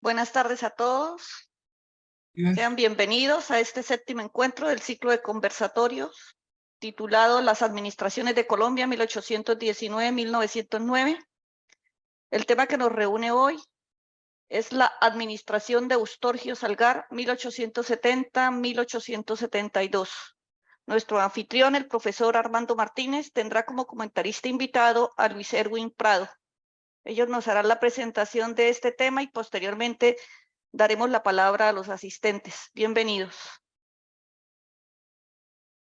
Buenas tardes a todos. Sean bienvenidos a este séptimo encuentro del ciclo de conversatorios titulado Las Administraciones de Colombia 1819-1909. El tema que nos reúne hoy es la administración de Eustorgio Salgar 1870-1872. Nuestro anfitrión, el profesor Armando Martínez, tendrá como comentarista invitado a Luis Erwin Prado. Ellos nos harán la presentación de este tema y posteriormente daremos la palabra a los asistentes. Bienvenidos.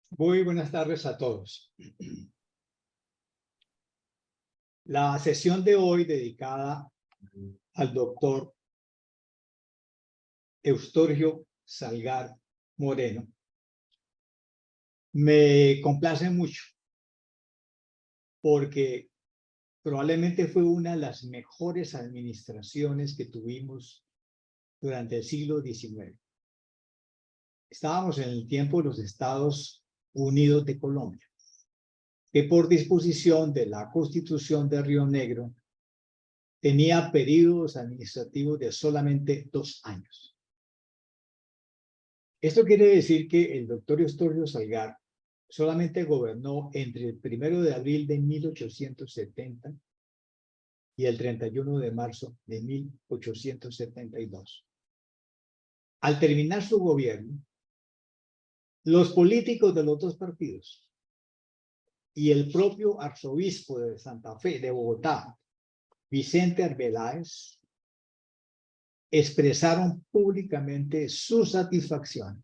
Muy buenas tardes a todos. La sesión de hoy dedicada al doctor Eustorgio Salgar Moreno me complace mucho porque probablemente fue una de las mejores administraciones que tuvimos durante el siglo XIX. Estábamos en el tiempo de los Estados Unidos de Colombia, que por disposición de la Constitución de Río Negro tenía periodos administrativos de solamente 2 años. Esto quiere decir que el doctor Eustorgio Salgar solamente gobernó entre el 1 de abril de 1870 y el 31 de marzo de 1872. Al terminar su gobierno, los políticos de los dos partidos y el propio arzobispo de Santa Fe, de Bogotá, Vicente Arbeláez, expresaron públicamente su satisfacción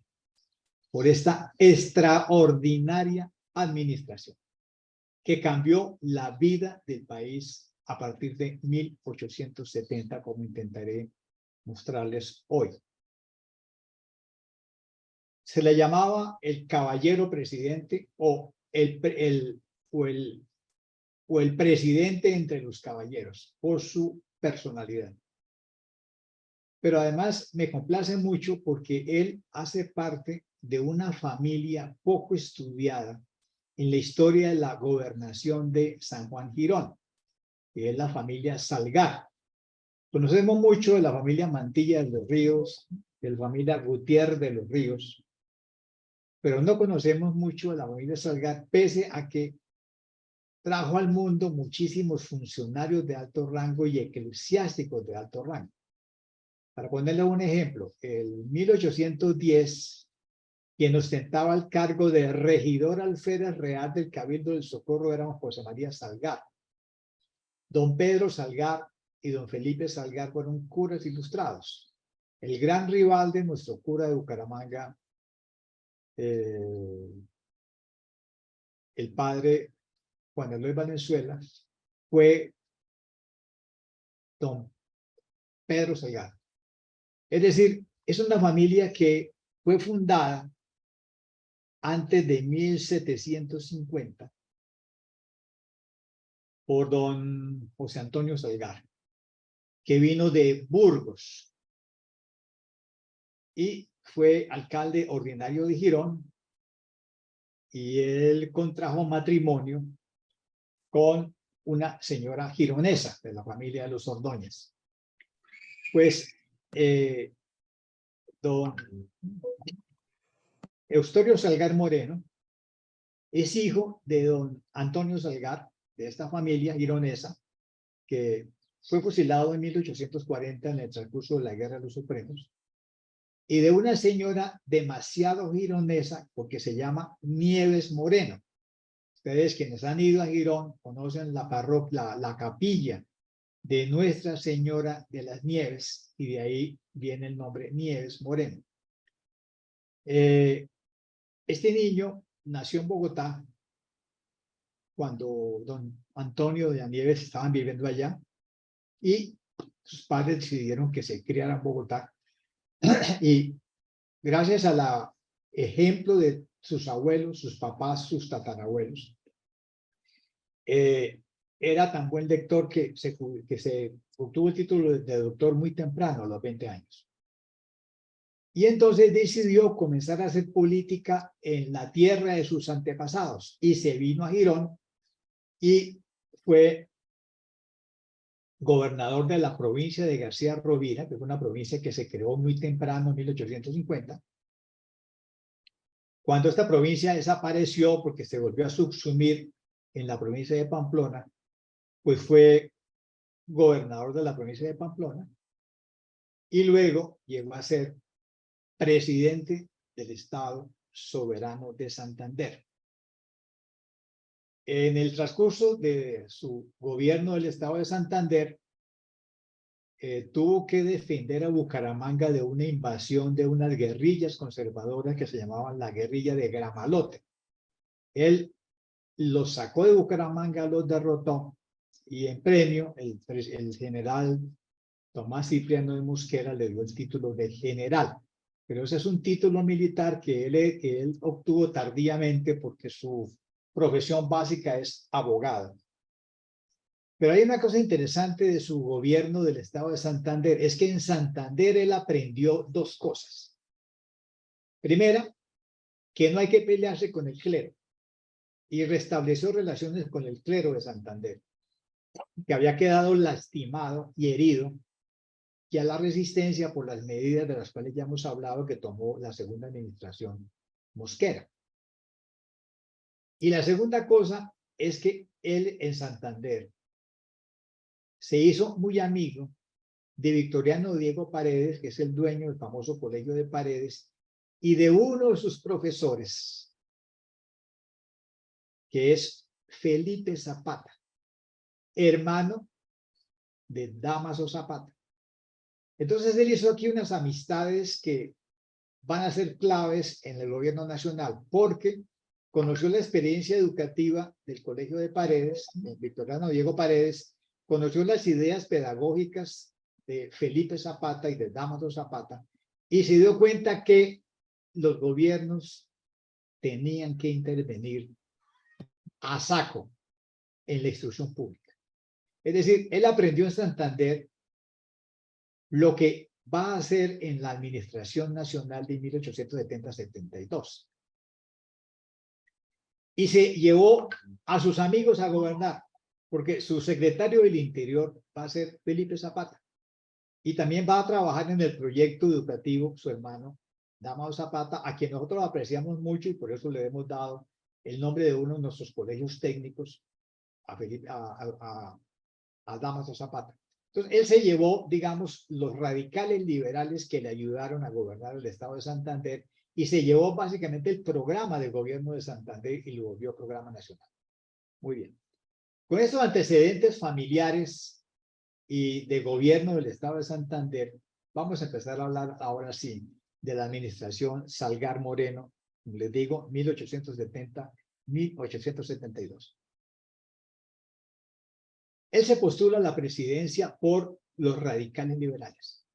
por esta extraordinaria administración que cambió la vida del país a partir de 1870, como intentaré mostrarles hoy. Se le llamaba el caballero presidente o el presidente entre los caballeros por su personalidad. Pero además me complace mucho porque él hace parte de una familia poco estudiada en la historia de la gobernación de San Juan Girón, que es la familia Salgar. Conocemos mucho de la familia Mantilla de los Ríos, de la familia Gutiérrez de los Ríos, pero no conocemos mucho de la familia Salgar, pese a que trajo al mundo muchísimos funcionarios de alto rango y eclesiásticos de alto rango. Para ponerle un ejemplo, en 1810, quien ostentaba el cargo de regidor alférez real del Cabildo del Socorro era José María Salgar. Don Pedro Salgar y don Felipe Salgar fueron curas ilustrados. El gran rival de nuestro cura de Bucaramanga, el padre Juan Eloy Valenzuela, fue don Pedro Salgar. Es decir, es una familia que fue fundada antes de 1750 por don José Antonio Salgar, que vino de Burgos y fue alcalde ordinario de Girón, y él contrajo matrimonio con una señora gironesa de la familia de los Ordóñez. Pues don Eustorgio Salgar Moreno es hijo de don Antonio Salgar, de esta familia gironesa, que fue fusilado en 1840 en el transcurso de la Guerra de los Supremos, y de una señora demasiado gironesa porque se llama Nieves Moreno. Ustedes quienes han ido a Girón conocen la parroquia, la capilla de Nuestra Señora de las Nieves, y de ahí viene el nombre Nieves Moreno. Este niño nació en Bogotá cuando don Antonio de las Nieves estaban viviendo allá, y sus padres decidieron que se criara en Bogotá. Y gracias al ejemplo de sus abuelos, sus papás, sus tatarabuelos, era tan buen lector que se obtuvo el título de doctor muy temprano, a los 20 años. Y entonces decidió comenzar a hacer política en la tierra de sus antepasados, y se vino a Girón y fue gobernador de la provincia de García Rovira, que fue una provincia que se creó muy temprano, en 1850. Cuando esta provincia desapareció porque se volvió a subsumir en la provincia de Pamplona, pues fue gobernador de la provincia de Pamplona y luego llegó a ser presidente del Estado Soberano de Santander. En el transcurso de su gobierno del Estado de Santander, tuvo que defender a Bucaramanga de una invasión de unas guerrillas conservadoras que se llamaban la guerrilla de Gramalote. Él los sacó de Bucaramanga, los derrotó y en premio el general Tomás Cipriano de Mosquera le dio el título de general. Pero ese es un título militar que él obtuvo tardíamente porque su profesión básica es abogado. Pero hay una cosa interesante de su gobierno del estado de Santander, es que en Santander él aprendió dos cosas. Primera, que no hay que pelearse con el clero, y restableció relaciones con el clero de Santander, que había quedado lastimado y herido y a la resistencia por las medidas de las cuales ya hemos hablado que tomó la segunda administración Mosquera. Y la segunda cosa es que él en Santander se hizo muy amigo de Victoriano Diego Paredes, que es el dueño del famoso Colegio de Paredes, y de uno de sus profesores, que es Felipe Zapata, hermano de Dámaso Zapata. Entonces él hizo aquí unas amistades que van a ser claves en el gobierno nacional, porque conoció la experiencia educativa del Colegio de Paredes, de Victoriano Diego Paredes, conoció las ideas pedagógicas de Felipe Zapata y de Dámaso Zapata, y se dio cuenta que los gobiernos tenían que intervenir a saco en la instrucción pública. Es decir, él aprendió en Santander lo que va a hacer en la Administración Nacional de 1870-72. Y se llevó a sus amigos a gobernar, porque su secretario del Interior va a ser Felipe Zapata. Y también va a trabajar en el proyecto educativo su hermano Dámaso Zapata, a quien nosotros apreciamos mucho y por eso le hemos dado el nombre de uno de nuestros colegios técnicos a Dámaso Zapata. Entonces, él se llevó, digamos, los radicales liberales que le ayudaron a gobernar el estado de Santander y se llevó básicamente el programa de gobierno de Santander y lo volvió programa nacional. Muy bien. Con estos antecedentes familiares y de gobierno del estado de Santander, vamos a empezar a hablar ahora sí de la administración Salgar Moreno, como les digo, 1870-1872. Él se postula a la presidencia por los radicales liberales,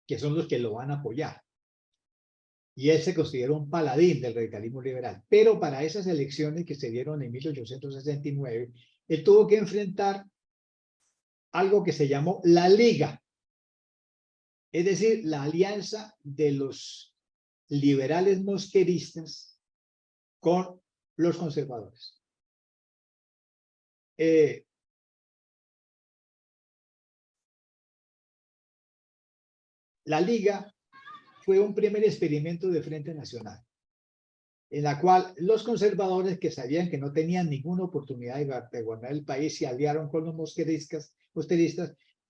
que son los que lo van a apoyar. Y él se considera un paladín del radicalismo liberal. Pero para esas elecciones que se dieron en 1869, él tuvo que enfrentar algo que se llamó la Liga. Es decir, la alianza de los liberales mosqueristas con los conservadores. La Liga fue un primer experimento de Frente Nacional, en la cual los conservadores, que sabían que no tenían ninguna oportunidad de gobernar el país, se aliaron con los mosqueristas,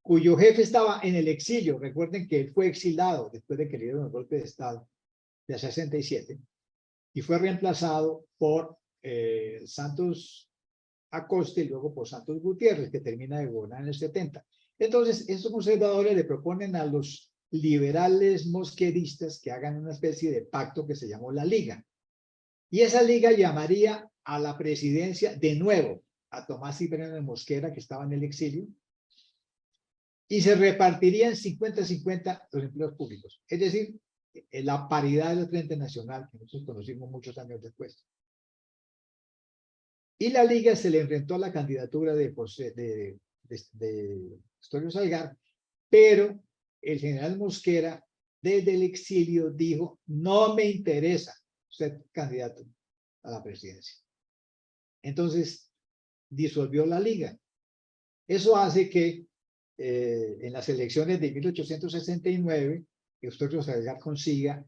cuyo jefe estaba en el exilio. Recuerden que él fue exilado después de que le dieron el golpe de Estado de 67 y fue reemplazado por Santos Acosta y luego por Santos Gutiérrez, que termina de gobernar en el 70. Entonces, estos conservadores le proponen a los liberales mosqueristas que hagan una especie de pacto que se llamó la Liga. Y esa Liga llamaría a la presidencia de nuevo a Tomás Cipriano de Mosquera, que estaba en el exilio, y se repartirían 50-50 los empleos públicos. Es decir, la paridad del Frente Nacional, que nosotros conocimos muchos años después. Y la Liga se le enfrentó a la candidatura de Historio Salgar, pero el general Mosquera, desde el exilio, dijo: no me interesa ser candidato a la presidencia. Entonces, disolvió la Liga. Eso hace que en las elecciones de 1869, Eustorgio Salgar consiga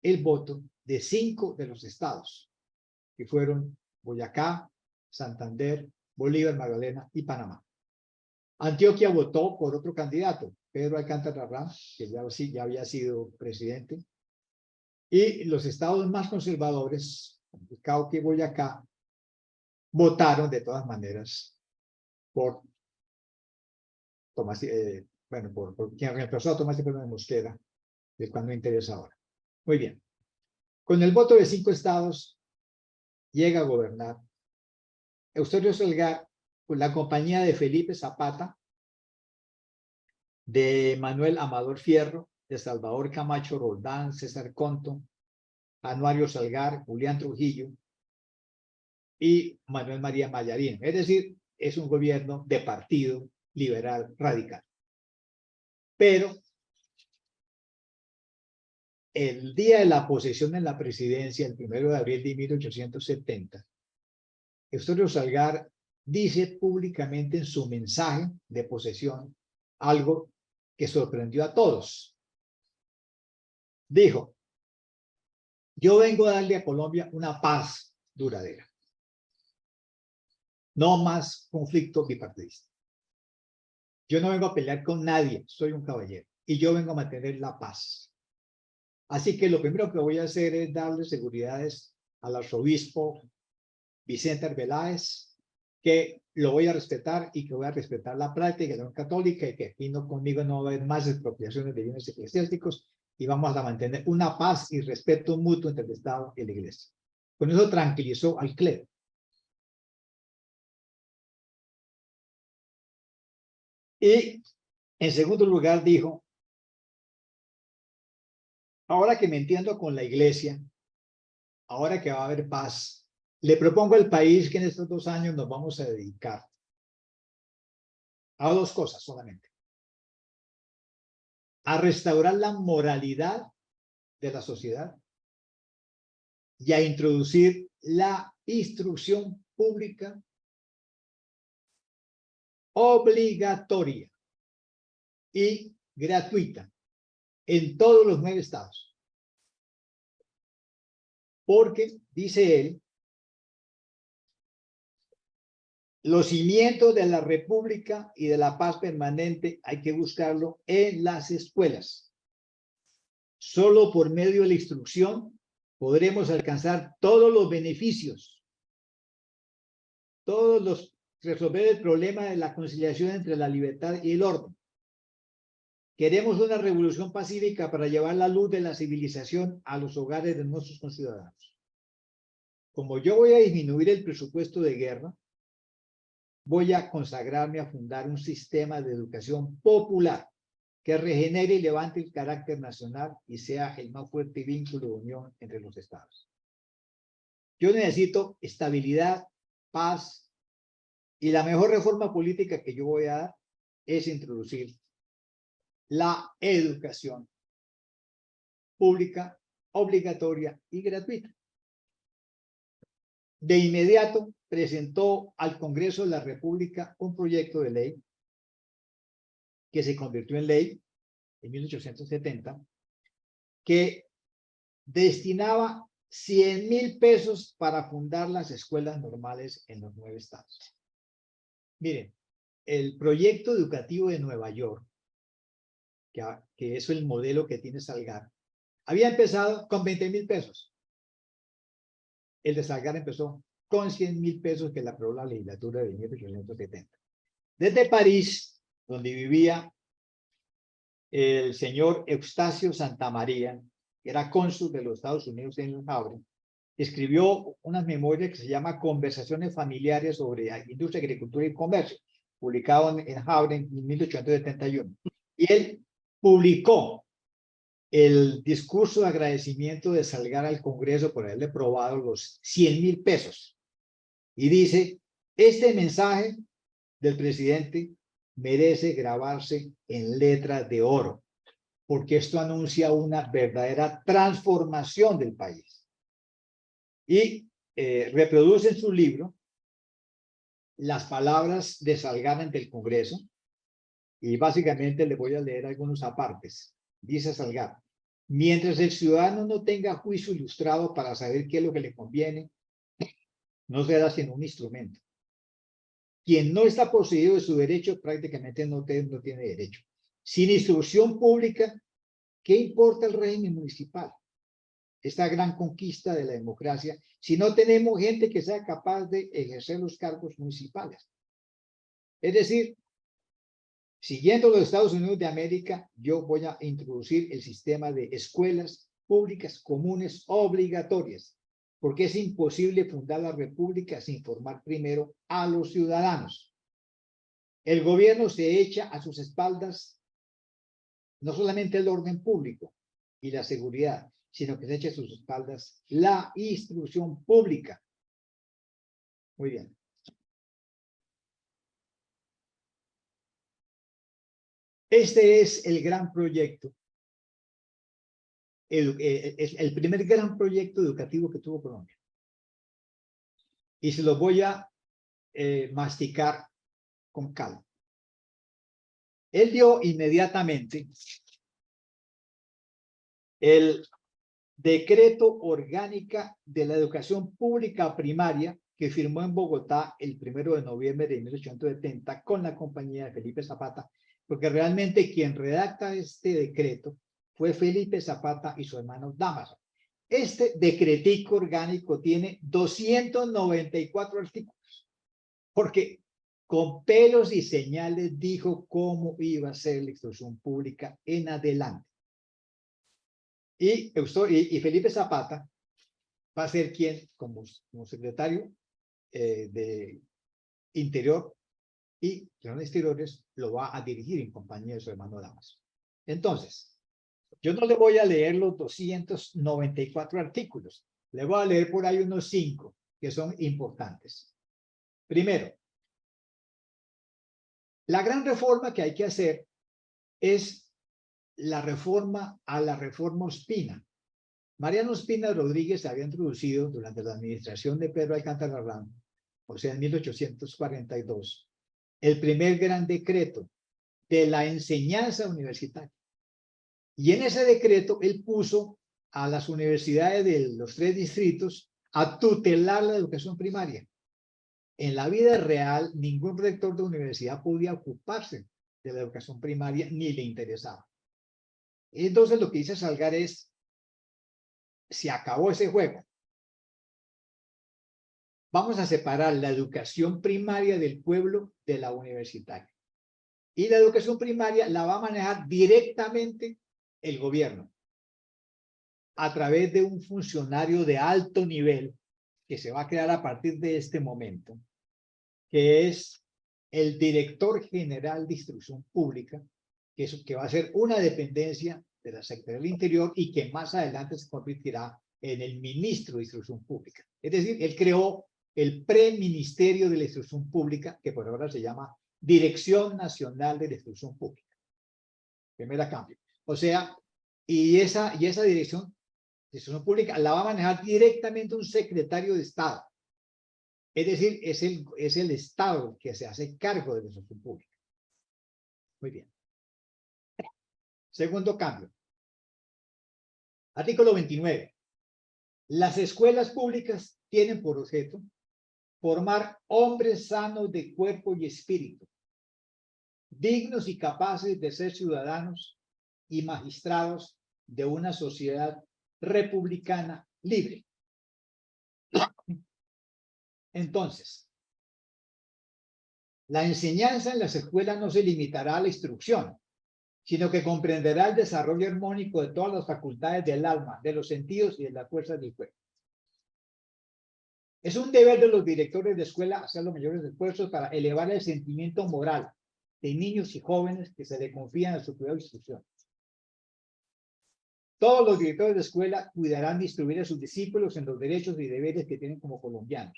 el voto de 5 de los estados, que fueron Boyacá, Santander, Bolívar, Magdalena y Panamá. Antioquia votó por otro candidato, Pedro Alcántara Ranz, que ya había sido presidente, y los estados más conservadores, Cauca y Boyacá, votaron de todas maneras por Tomás, por quien reemplazó a Tomás de Mosquera, del cual no interesa ahora. Muy bien. Con el voto de 5 estados, llega a gobernar Eustorgio Salgar con la compañía de Felipe Zapata, de Manuel Amador Fierro, de Salvador Camacho Roldán, César Conto, Anuario Salgar, Julián Trujillo y Manuel María Mallarín. Es decir, es un gobierno de partido liberal radical. Pero el día de la posesión en la presidencia, el 1 de abril de 1870, Eustorgio Salgar dice públicamente en su mensaje de posesión algo que sorprendió a todos. Dijo: yo vengo a darle a Colombia una paz duradera. No más conflicto bipartidista. Yo no vengo a pelear con nadie, soy un caballero. Y yo vengo a mantener la paz. Así que lo primero que voy a hacer es darle seguridades al arzobispo Vicente Arbeláez, que lo voy a respetar y que voy a respetar la práctica de la católica y que aquí conmigo no va a haber más expropiaciones de bienes eclesiásticos y vamos a mantener una paz y respeto mutuo entre el Estado y la Iglesia. Con eso tranquilizó al clero. Y en segundo lugar dijo: ahora que me entiendo con la Iglesia, ahora que va a haber paz, le propongo al país que en estos 2 años nos vamos a dedicar a 2 cosas solamente: a restaurar la moralidad de la sociedad y a introducir la instrucción pública obligatoria y gratuita en todos los 9 estados. Porque, dice él, los cimientos de la república y de la paz permanente hay que buscarlo en las escuelas. Solo por medio de la instrucción podremos alcanzar todos los beneficios, resolver el problema de la conciliación entre la libertad y el orden. Queremos una revolución pacífica para llevar la luz de la civilización a los hogares de nuestros conciudadanos. Como yo voy a disminuir el presupuesto de guerra, voy a consagrarme a fundar un sistema de educación popular que regenere y levante el carácter nacional y sea el más fuerte vínculo de unión entre los estados. Yo necesito estabilidad, paz, y la mejor reforma política que yo voy a dar es introducir la educación pública, obligatoria y gratuita. De inmediato presentó al Congreso de la República un proyecto de ley que se convirtió en ley en 1870, que destinaba 100.000 pesos para fundar las escuelas normales en los 9 estados. Miren, el proyecto educativo de Nueva York, que es el modelo que tiene Salgar, había empezado con 20.000 pesos. El de Salgar empezó con 100.000 pesos que le aprobó la legislatura de 1870. Desde París, donde vivía el señor Eustacio Santamaría, que era cónsul de los Estados Unidos en El Havre, escribió unas memorias que se llama Conversaciones familiares sobre industria, agricultura y comercio, publicado en Havre en 1871. Y él publicó el discurso de agradecimiento de Salgar al Congreso por haberle aprobado los 100.000 pesos. Y dice: este mensaje del presidente merece grabarse en letras de oro, porque esto anuncia una verdadera transformación del país. Y reproduce en su libro las palabras de Salgar ante el Congreso Y básicamente le voy a leer algunos apartes. Dice Salgado: mientras el ciudadano no tenga juicio ilustrado para saber qué es lo que le conviene, no será sino un instrumento. Quien no está poseído de su derecho prácticamente no tiene derecho. Sin instrucción pública, ¿qué importa el régimen municipal? Esta gran conquista de la democracia, si no tenemos gente que sea capaz de ejercer los cargos municipales. Es decir, siguiendo los Estados Unidos de América, yo voy a introducir el sistema de escuelas públicas comunes obligatorias, porque es imposible fundar la república sin formar primero a los ciudadanos. El gobierno se echa a sus espaldas no solamente el orden público y la seguridad, sino que se echa a sus espaldas la instrucción pública. Muy bien. Este es el gran proyecto, el primer gran proyecto educativo que tuvo Colombia. Y se lo voy a masticar con calma. Él dio inmediatamente el decreto orgánica de la educación pública primaria que firmó en Bogotá el 1 de noviembre de 1870 con la compañía de Felipe Zapata, porque realmente quien redacta este decreto fue Felipe Zapata y su hermano Dámaso. Este decretico orgánico tiene 294 artículos, porque con pelos y señales dijo cómo iba a ser la instrucción pública en adelante. Y Felipe Zapata va a ser quien, como secretario de Interior y Relaciones Exteriores, lo va a dirigir en compañía de su hermano Dámaso. Entonces, yo no le voy a leer los 294 artículos, le voy a leer por ahí unos 5 que son importantes. Primero, la gran reforma que hay que hacer es la reforma a la reforma Ospina. Mariano Ospina Rodríguez había introducido durante la administración de Pedro Alcántara Ramos, o sea, en 1842, el primer gran decreto de la enseñanza universitaria. Y en ese decreto él puso a las universidades de los 3 distritos a tutelar la educación primaria. En la vida real, ningún rector de universidad podía ocuparse de la educación primaria ni le interesaba. Entonces lo que dice Salgar es: se acabó ese juego. Vamos a separar la educación primaria del pueblo de la universitaria. Y la educación primaria la va a manejar directamente el gobierno a través de un funcionario de alto nivel que se va a crear a partir de este momento, que es el director general de instrucción pública, que va a ser una dependencia de la Secretaría del Interior y que más adelante se convertirá en el ministro de Instrucción Pública. Es decir, él creó el preministerio de la Instrucción Pública, que por ahora se llama Dirección Nacional de la Instrucción Pública. Primera cambio. O sea, y esa dirección de instrucción pública la va a manejar directamente un secretario de Estado. Es decir, es el Estado que se hace cargo de la instrucción pública. Muy bien. Segundo cambio. Artículo 29. Las escuelas públicas tienen por objeto formar hombres sanos de cuerpo y espíritu, dignos y capaces de ser ciudadanos y magistrados de una sociedad republicana libre. Entonces, la enseñanza en las escuelas no se limitará a la instrucción, sino que comprenderá el desarrollo armónico de todas las facultades del alma, de los sentidos y de las fuerzas del cuerpo. Es un deber de los directores de escuela hacer los mayores esfuerzos para elevar el sentimiento moral de niños y jóvenes que se le confían a su cuidado e instrucción. Todos los directores de escuela cuidarán de instruir a sus discípulos en los derechos y deberes que tienen como colombianos.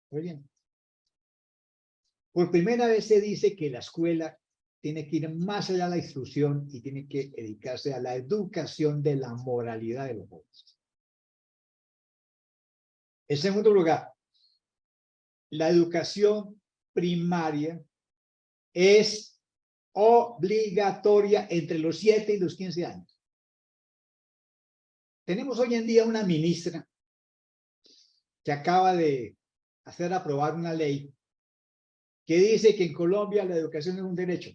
Muy bien. Por primera vez se dice que la escuela tiene que ir más allá de la instrucción y tiene que dedicarse a la educación de la moralidad de los jóvenes. En segundo lugar, la educación primaria es obligatoria entre los 7 y los 15 años. Tenemos hoy en día una ministra que acaba de hacer aprobar una ley que dice que en Colombia la educación es un derecho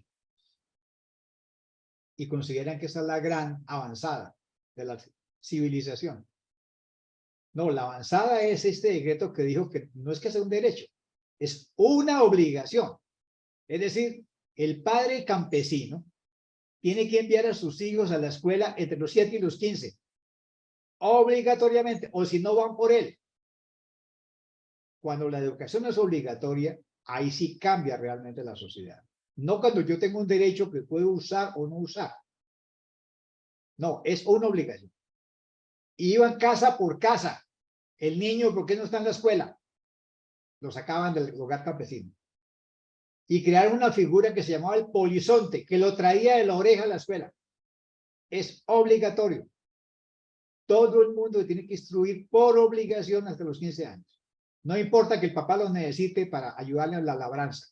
y consideran que esa es la gran avanzada de la civilización. No, la avanzada es este decreto que dijo que no es que sea un derecho, es una obligación. Es decir, el padre campesino tiene que enviar a sus hijos a la escuela entre los 7 y los 15, obligatoriamente, o si no van por él. Cuando la educación es obligatoria, ahí sí cambia realmente la sociedad. No cuando yo tengo un derecho que puedo usar o no usar. No, es una obligación. Y iban casa por casa. El niño, ¿por qué no está en la escuela? Lo sacaban del hogar campesino. Y crearon una figura que se llamaba el polizonte, que lo traía de la oreja a la escuela. Es obligatorio. Todo el mundo tiene que instruir por obligación hasta los 15 años. No importa que el papá lo necesite para ayudarle en la labranza.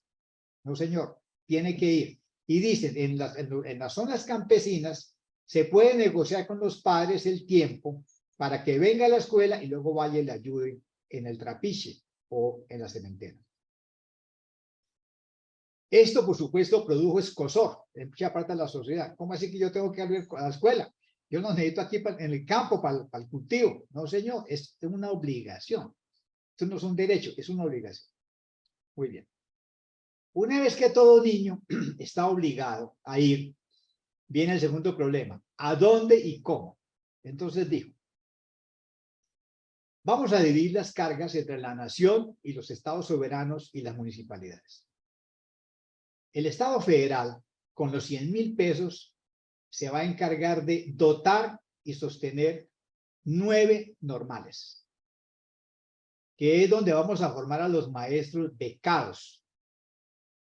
No, señor, tiene que ir. Y dicen, en las zonas campesinas se puede negociar con los padres el tiempo para que venga a la escuela y luego vaya y le ayude en el trapiche o en la cementera. Esto, por supuesto, produjo escozor en mucha parte de la sociedad. ¿Cómo así que yo tengo que ir a la escuela? Yo no necesito aquí en el campo para el cultivo. No, señor, es una obligación. Esto no es un derecho, es una obligación. Muy bien. Una vez que todo niño está obligado a ir, viene el segundo problema. ¿A dónde y cómo? Entonces dijo, vamos a dividir las cargas entre la nación y los estados soberanos y las municipalidades. El Estado federal, con los 100.000 pesos, se va a encargar de dotar y sostener 9 normales, que es donde vamos a formar a los maestros becados.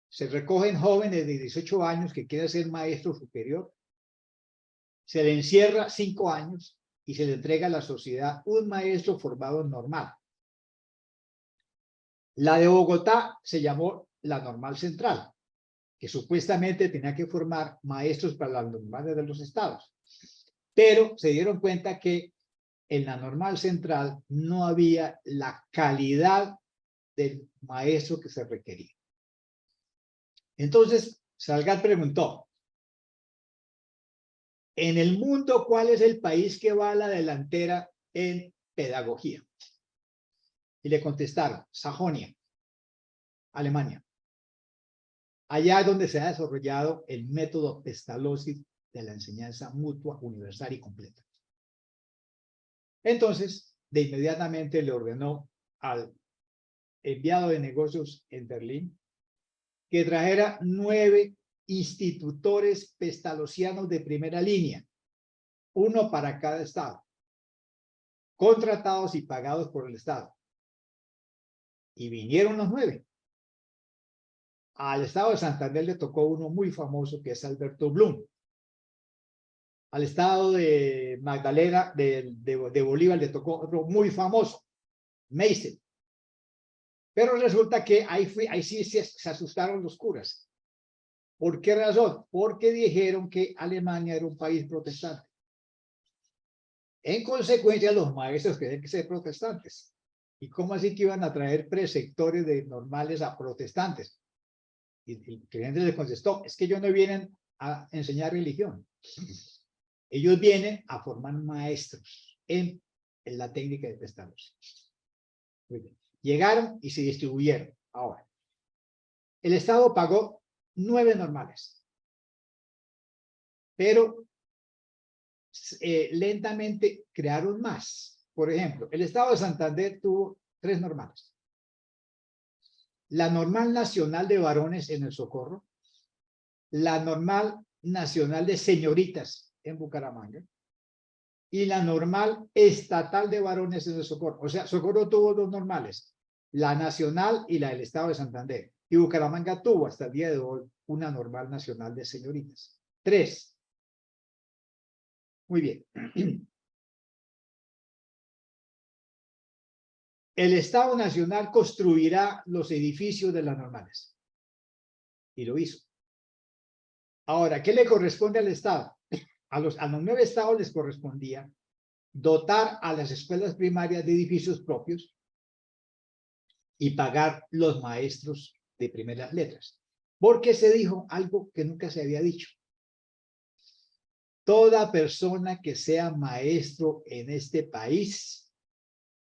Se recogen jóvenes de 18 años que quieren ser maestro superior, se le encierra 5 años y se le entrega a la sociedad un maestro formado normal. La de Bogotá se llamó la Normal Central, que supuestamente tenía que formar maestros para las normales de los estados. Pero se dieron cuenta que en la Normal Central no había la calidad del maestro que se requería. Entonces, Salgado preguntó, en el mundo, ¿cuál es el país que va a la delantera en pedagogía? Y le contestaron, Sajonia, Alemania. Allá es donde se ha desarrollado el método Pestalozzi de la enseñanza mutua, universal y completa. Entonces, de inmediatamente le ordenó al enviado de negocios en Berlín que trajera 9 institutores pestalozzianos de primera línea, uno para cada estado, contratados y pagados por el estado. Y vinieron los 9. Al estado de Santander le tocó uno muy famoso que es Alberto Blum. Al estado de Magdalena, de Bolívar, le tocó otro muy famoso, Meisel. Pero resulta que ahí sí se asustaron los curas. ¿Por qué razón? Porque dijeron que Alemania era un país protestante. En consecuencia, los maestros tenían que ser protestantes. ¿Y cómo así que iban a traer preceptores de normales a protestantes? Y el cliente les contestó, es que ellos no vienen a enseñar religión. Ellos vienen a formar maestros en la técnica de Pestalozzi. Muy bien. Llegaron y se distribuyeron. Ahora, el Estado pagó 9 normales, pero lentamente crearon más. Por ejemplo, el Estado de Santander tuvo 3 normales. La Normal Nacional de Varones en el Socorro, la Normal Nacional de Señoritas en Bucaramanga y la Normal Estatal de Varones en el Socorro. O sea, Socorro tuvo 2 normales, la nacional y la del Estado de Santander. Y Bucaramanga tuvo hasta el día de hoy una Normal Nacional de Señoritas. 3. Muy bien. El Estado Nacional construirá los edificios de las normales. Y lo hizo. Ahora, ¿qué le corresponde al Estado? A los 9 estados les correspondía dotar a las escuelas primarias de edificios propios y pagar los maestros de primeras letras. Porque se dijo algo que nunca se había dicho. Toda persona que sea maestro en este país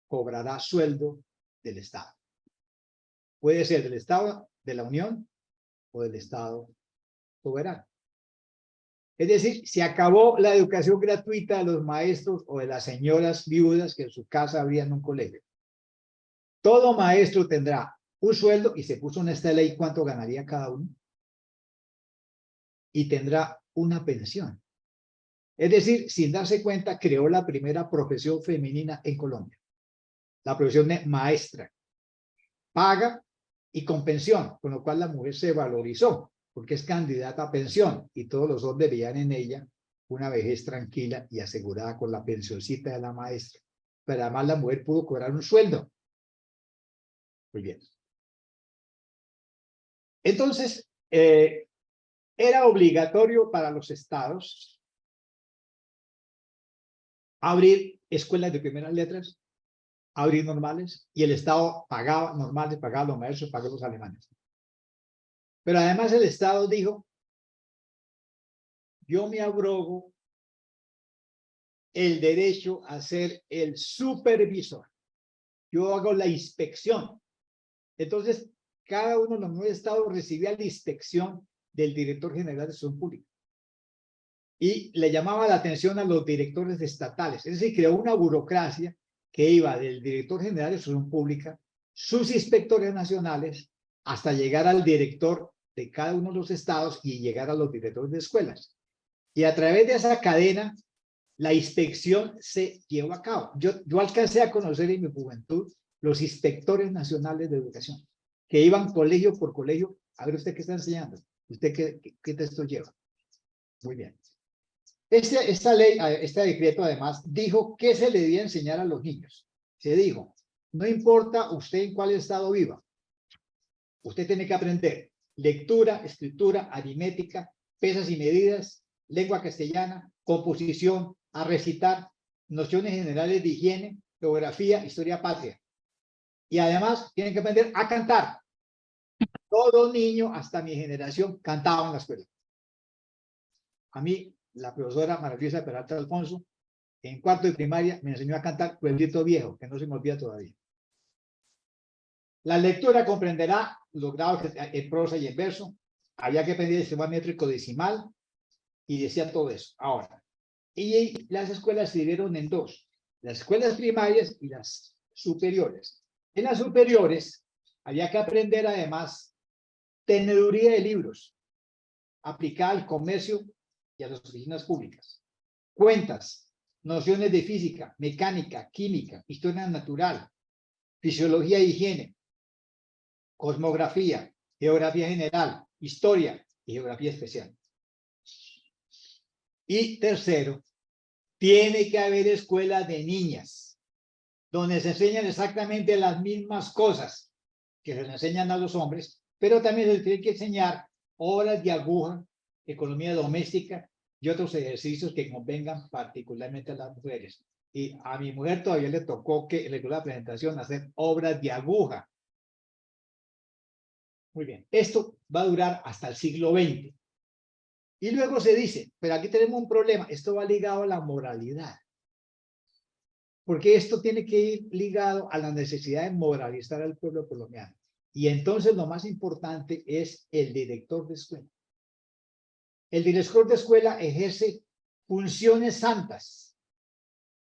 cobrará sueldo del Estado. Puede ser del Estado de la Unión o del Estado soberano. Es decir, se acabó la educación gratuita de los maestros o de las señoras viudas que en su casa abrían un colegio. Todo maestro tendrá un sueldo y se puso en esta ley cuánto ganaría cada uno. Y tendrá una pensión. Es decir, sin darse cuenta, creó la primera profesión femenina en Colombia. La profesión de maestra. Paga y con pensión, con lo cual la mujer se valorizó, porque es candidata a pensión y todos los hombres veían en ella una vejez tranquila y asegurada con la pensioncita de la maestra. Pero además la mujer pudo cobrar un sueldo. Muy bien. Entonces, era obligatorio para los estados abrir escuelas de primeras letras, abrir normales, y el Estado pagaba normales, pagaba los maestros, pagaba los alemanes. Pero además el Estado dijo, yo me abrogo el derecho a ser el supervisor. Yo hago la inspección. Entonces, cada uno de los 9 estados recibía la inspección del director general de educación pública. Y le llamaba la atención a los directores estatales. Es decir, creó una burocracia que iba del director general de educación pública, sus inspectores nacionales, hasta llegar al director de cada uno de los estados y llegar a los directores de escuelas. Y a través de esa cadena, la inspección se llevó a cabo. Yo alcancé a conocer en mi juventud los inspectores nacionales de educación, que iban colegio por colegio. A ver, ¿usted qué está enseñando? ¿Usted qué texto lleva? Muy bien. Esta ley, este decreto además, dijo qué se le debía enseñar a los niños. Se dijo, no importa usted en cuál estado viva, usted tiene que aprender lectura, escritura, aritmética, pesas y medidas, lengua castellana, composición, a recitar, nociones generales de higiene, geografía, historia patria. Y además tienen que aprender a cantar. Todo niño, hasta mi generación, cantaba en la escuela. A mí, la profesora María Luisa Peralta Alfonso, en cuarto de primaria, me enseñó a cantar Pueblito Viejo, que no se me olvida todavía. La lectura comprenderá los grados en prosa y en verso. Había que aprender el sistema métrico decimal y decía todo eso. Ahora, y las escuelas se dividieron en 2, las escuelas primarias y las superiores. En las superiores había que aprender además teneduría de libros aplicada al comercio y a las oficinas públicas, cuentas, nociones de física, mecánica, química, historia natural, fisiología e higiene, cosmografía, geografía general, historia y geografía especial. Y tercero, tiene que haber escuelas de niñas, donde se enseñan exactamente las mismas cosas que se le enseñan a los hombres, pero también se les tiene que enseñar obras de aguja, economía doméstica y otros ejercicios que convengan particularmente a las mujeres. Y a mi mujer todavía le tocó que le dio la presentación hacer obras de aguja. Muy bien, esto va a durar hasta el siglo XX. Y luego se dice, pero aquí tenemos un problema, esto va ligado a la moralidad. Porque esto tiene que ir ligado a la necesidad de moralizar al pueblo colombiano. Y entonces lo más importante es el director de escuela. El director de escuela ejerce funciones santas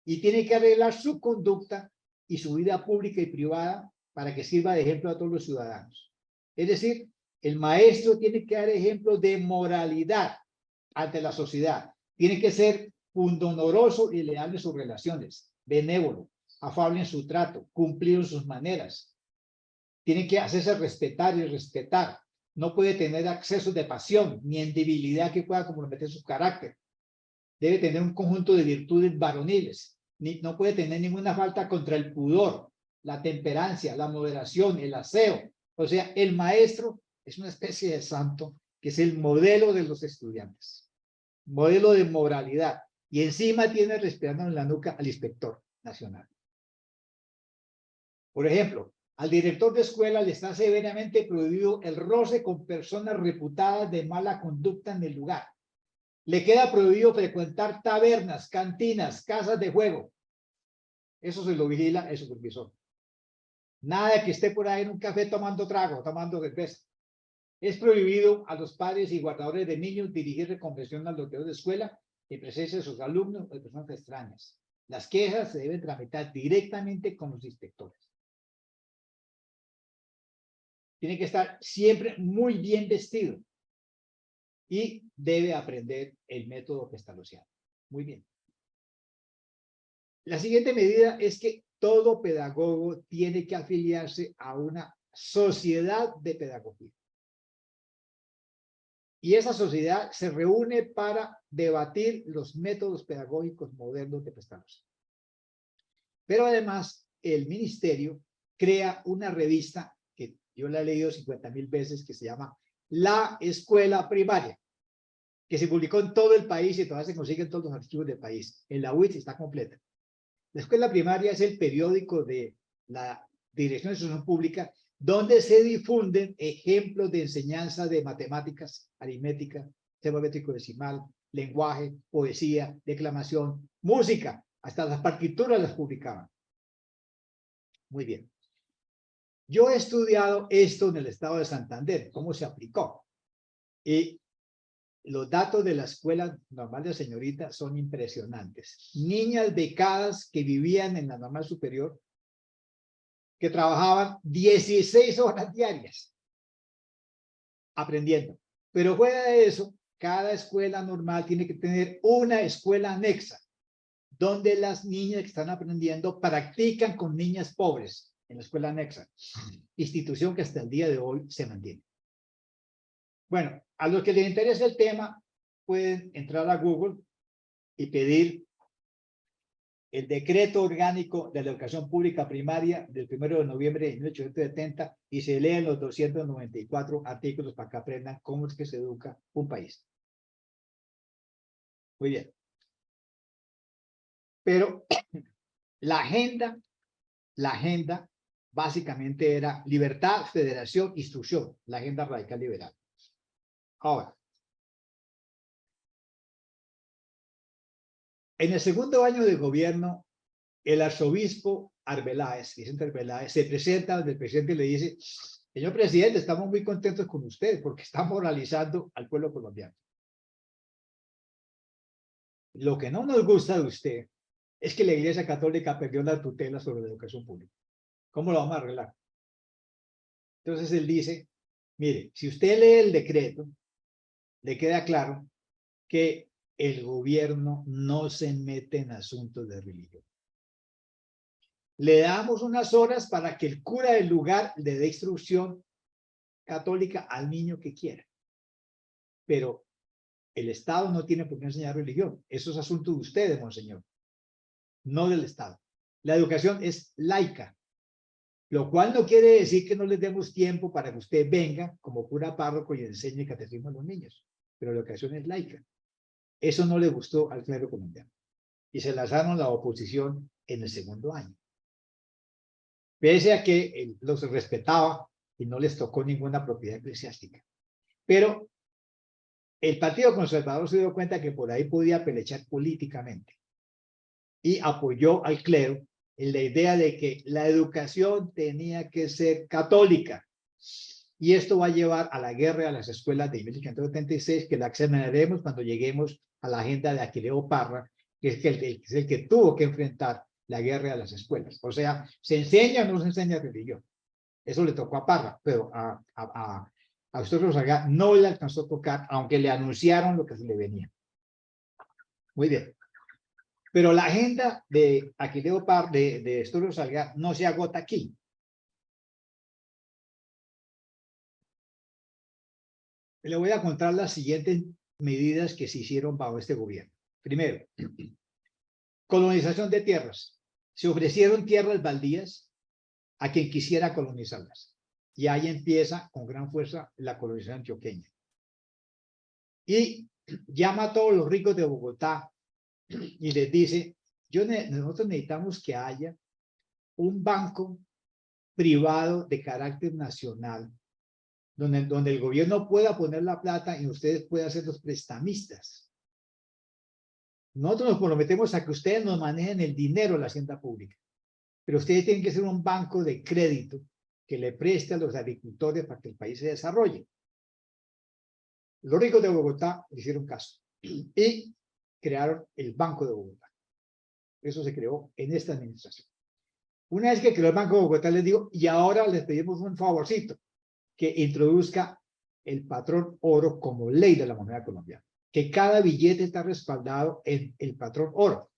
y tiene que arreglar su conducta y su vida pública y privada para que sirva de ejemplo a todos los ciudadanos. Es decir, el maestro tiene que dar ejemplo de moralidad ante la sociedad. Tiene que ser pundonoroso y leal en sus relaciones, benévolo, afable en su trato, cumplido en sus maneras. Tiene que hacerse respetar y respetar. No puede tener accesos de pasión ni en debilidad que pueda comprometer su carácter. Debe tener un conjunto de virtudes varoniles. No puede tener ninguna falta contra el pudor, la temperancia, la moderación, el aseo. O sea, el maestro es una especie de santo que es el modelo de los estudiantes, modelo de moralidad, y encima tiene respirando en la nuca al inspector nacional. Por ejemplo, al director de escuela le está severamente prohibido el roce con personas reputadas de mala conducta en el lugar. Le queda prohibido frecuentar tabernas, cantinas, casas de juego. Eso se lo vigila el supervisor. Nada de que esté por ahí en un café tomando trago, tomando cerveza. Es prohibido a los padres y guardadores de niños dirigir reconversión al director de escuela en presencia de sus alumnos o de personas extrañas. Las quejas se deben tramitar directamente con los inspectores. Tiene que estar siempre muy bien vestido y debe aprender el método pestalozziano. Muy bien. La siguiente medida es que todo pedagogo tiene que afiliarse a una sociedad de pedagogía. Y esa sociedad se reúne para debatir los métodos pedagógicos modernos de Pestalozzi. Pero además, el ministerio crea una revista que yo la he leído 50.000 veces, que se llama La Escuela Primaria, que se publicó en todo el país y todavía se consiguen todos los archivos del país. En la UIT está completa. La Escuela Primaria es el periódico de la Dirección de Instrucción Pública donde se difunden ejemplos de enseñanza de matemáticas, aritmética, sistema métrico decimal, lenguaje, poesía, declamación, música, hasta las partituras las publicaban. Muy bien. Yo he estudiado esto en el estado de Santander, cómo se aplicó. Y los datos de la escuela normal de señorita son impresionantes. Niñas becadas que vivían en la normal superior, que trabajaban 16 horas diarias aprendiendo. Pero fuera de eso, cada escuela normal tiene que tener una escuela anexa, donde las niñas que están aprendiendo practican con niñas pobres en la escuela anexa, institución que hasta el día de hoy se mantiene. Bueno, a los que les interesa el tema, pueden entrar a Google y pedir el decreto orgánico de la educación pública primaria del 1 de noviembre de 1870 y se leen los 294 artículos para que aprendan cómo es que se educa un país. Muy bien. Pero la agenda básicamente era libertad, federación, instrucción, la agenda radical liberal. Ahora, en el segundo año de gobierno, el arzobispo Arbeláez, Vicente Arbeláez, se presenta donde el presidente le dice: señor presidente, estamos muy contentos con usted porque está moralizando al pueblo colombiano. Lo que no nos gusta de usted es que la Iglesia Católica perdió la tutela sobre la educación pública. ¿Cómo lo vamos a arreglar? Entonces él dice: mire, si usted lee el decreto, le queda claro que el gobierno no se mete en asuntos de religión. Le damos unas horas para que el cura del lugar le dé instrucción católica al niño que quiera. Pero el Estado no tiene por qué enseñar religión. Eso es asunto de ustedes, monseñor, no del Estado. La educación es laica, lo cual no quiere decir que no les demos tiempo para que usted venga como cura párroco y enseñe catecismo a los niños. Pero la educación es laica. Eso no le gustó al clero colombiano. Y se lanzaron la oposición en el segundo año. Pese a que los respetaba y no les tocó ninguna propiedad eclesiástica. Pero el Partido Conservador se dio cuenta que por ahí podía pelechar políticamente y apoyó al clero en la idea de que la educación tenía que ser católica. Y esto va a llevar a la guerra a las escuelas de 1576, que la examinaremos cuando lleguemos a la agenda de Aquileo Parra, que es el que tuvo que enfrentar la guerra a las escuelas. O sea, ¿se enseña o no se enseña religión? Eso le tocó a Parra, pero a Eustorgio Salgado no le alcanzó a tocar, aunque le anunciaron lo que se le venía. Muy bien. Pero la agenda de Aquileo Parra, de Eustorgio Salgado, no se agota aquí. Le voy a contar las siguientes medidas que se hicieron bajo este gobierno. Primero, colonización de tierras. Se ofrecieron tierras baldías a quien quisiera colonizarlas. Y ahí empieza con gran fuerza la colonización antioqueña. y llama a todos los ricos de Bogotá y les dice, nosotros necesitamos que haya un banco privado de carácter nacional, donde el gobierno pueda poner la plata y ustedes puedan ser los prestamistas. Nosotros nos comprometemos a que ustedes nos manejen el dinero de la hacienda pública, pero ustedes tienen que ser un banco de crédito que le preste a los agricultores para que el país se desarrolle. Los ricos de Bogotá le hicieron caso y crearon el Banco de Bogotá. Eso se creó en esta administración. Una vez que creó el Banco de Bogotá, les digo, y ahora les pedimos un favorcito, que introduzca el patrón oro como ley de la moneda colombiana, que cada billete está respaldado en el patrón oro.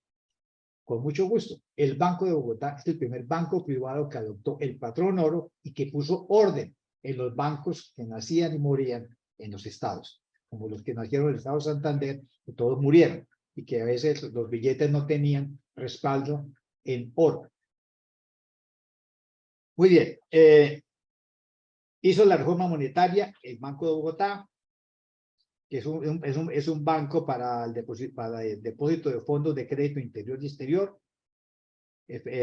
Con mucho gusto. El Banco de Bogotá es el primer banco privado que adoptó el patrón oro y que puso orden en los bancos que nacían y morían en los estados, como los que nacieron en el estado de Santander, que todos murieron y que a veces los billetes no tenían respaldo en oro. Muy bien. Hizo la reforma monetaria el Banco de Bogotá, que es un banco para el depósito de fondos de crédito interior y exterior,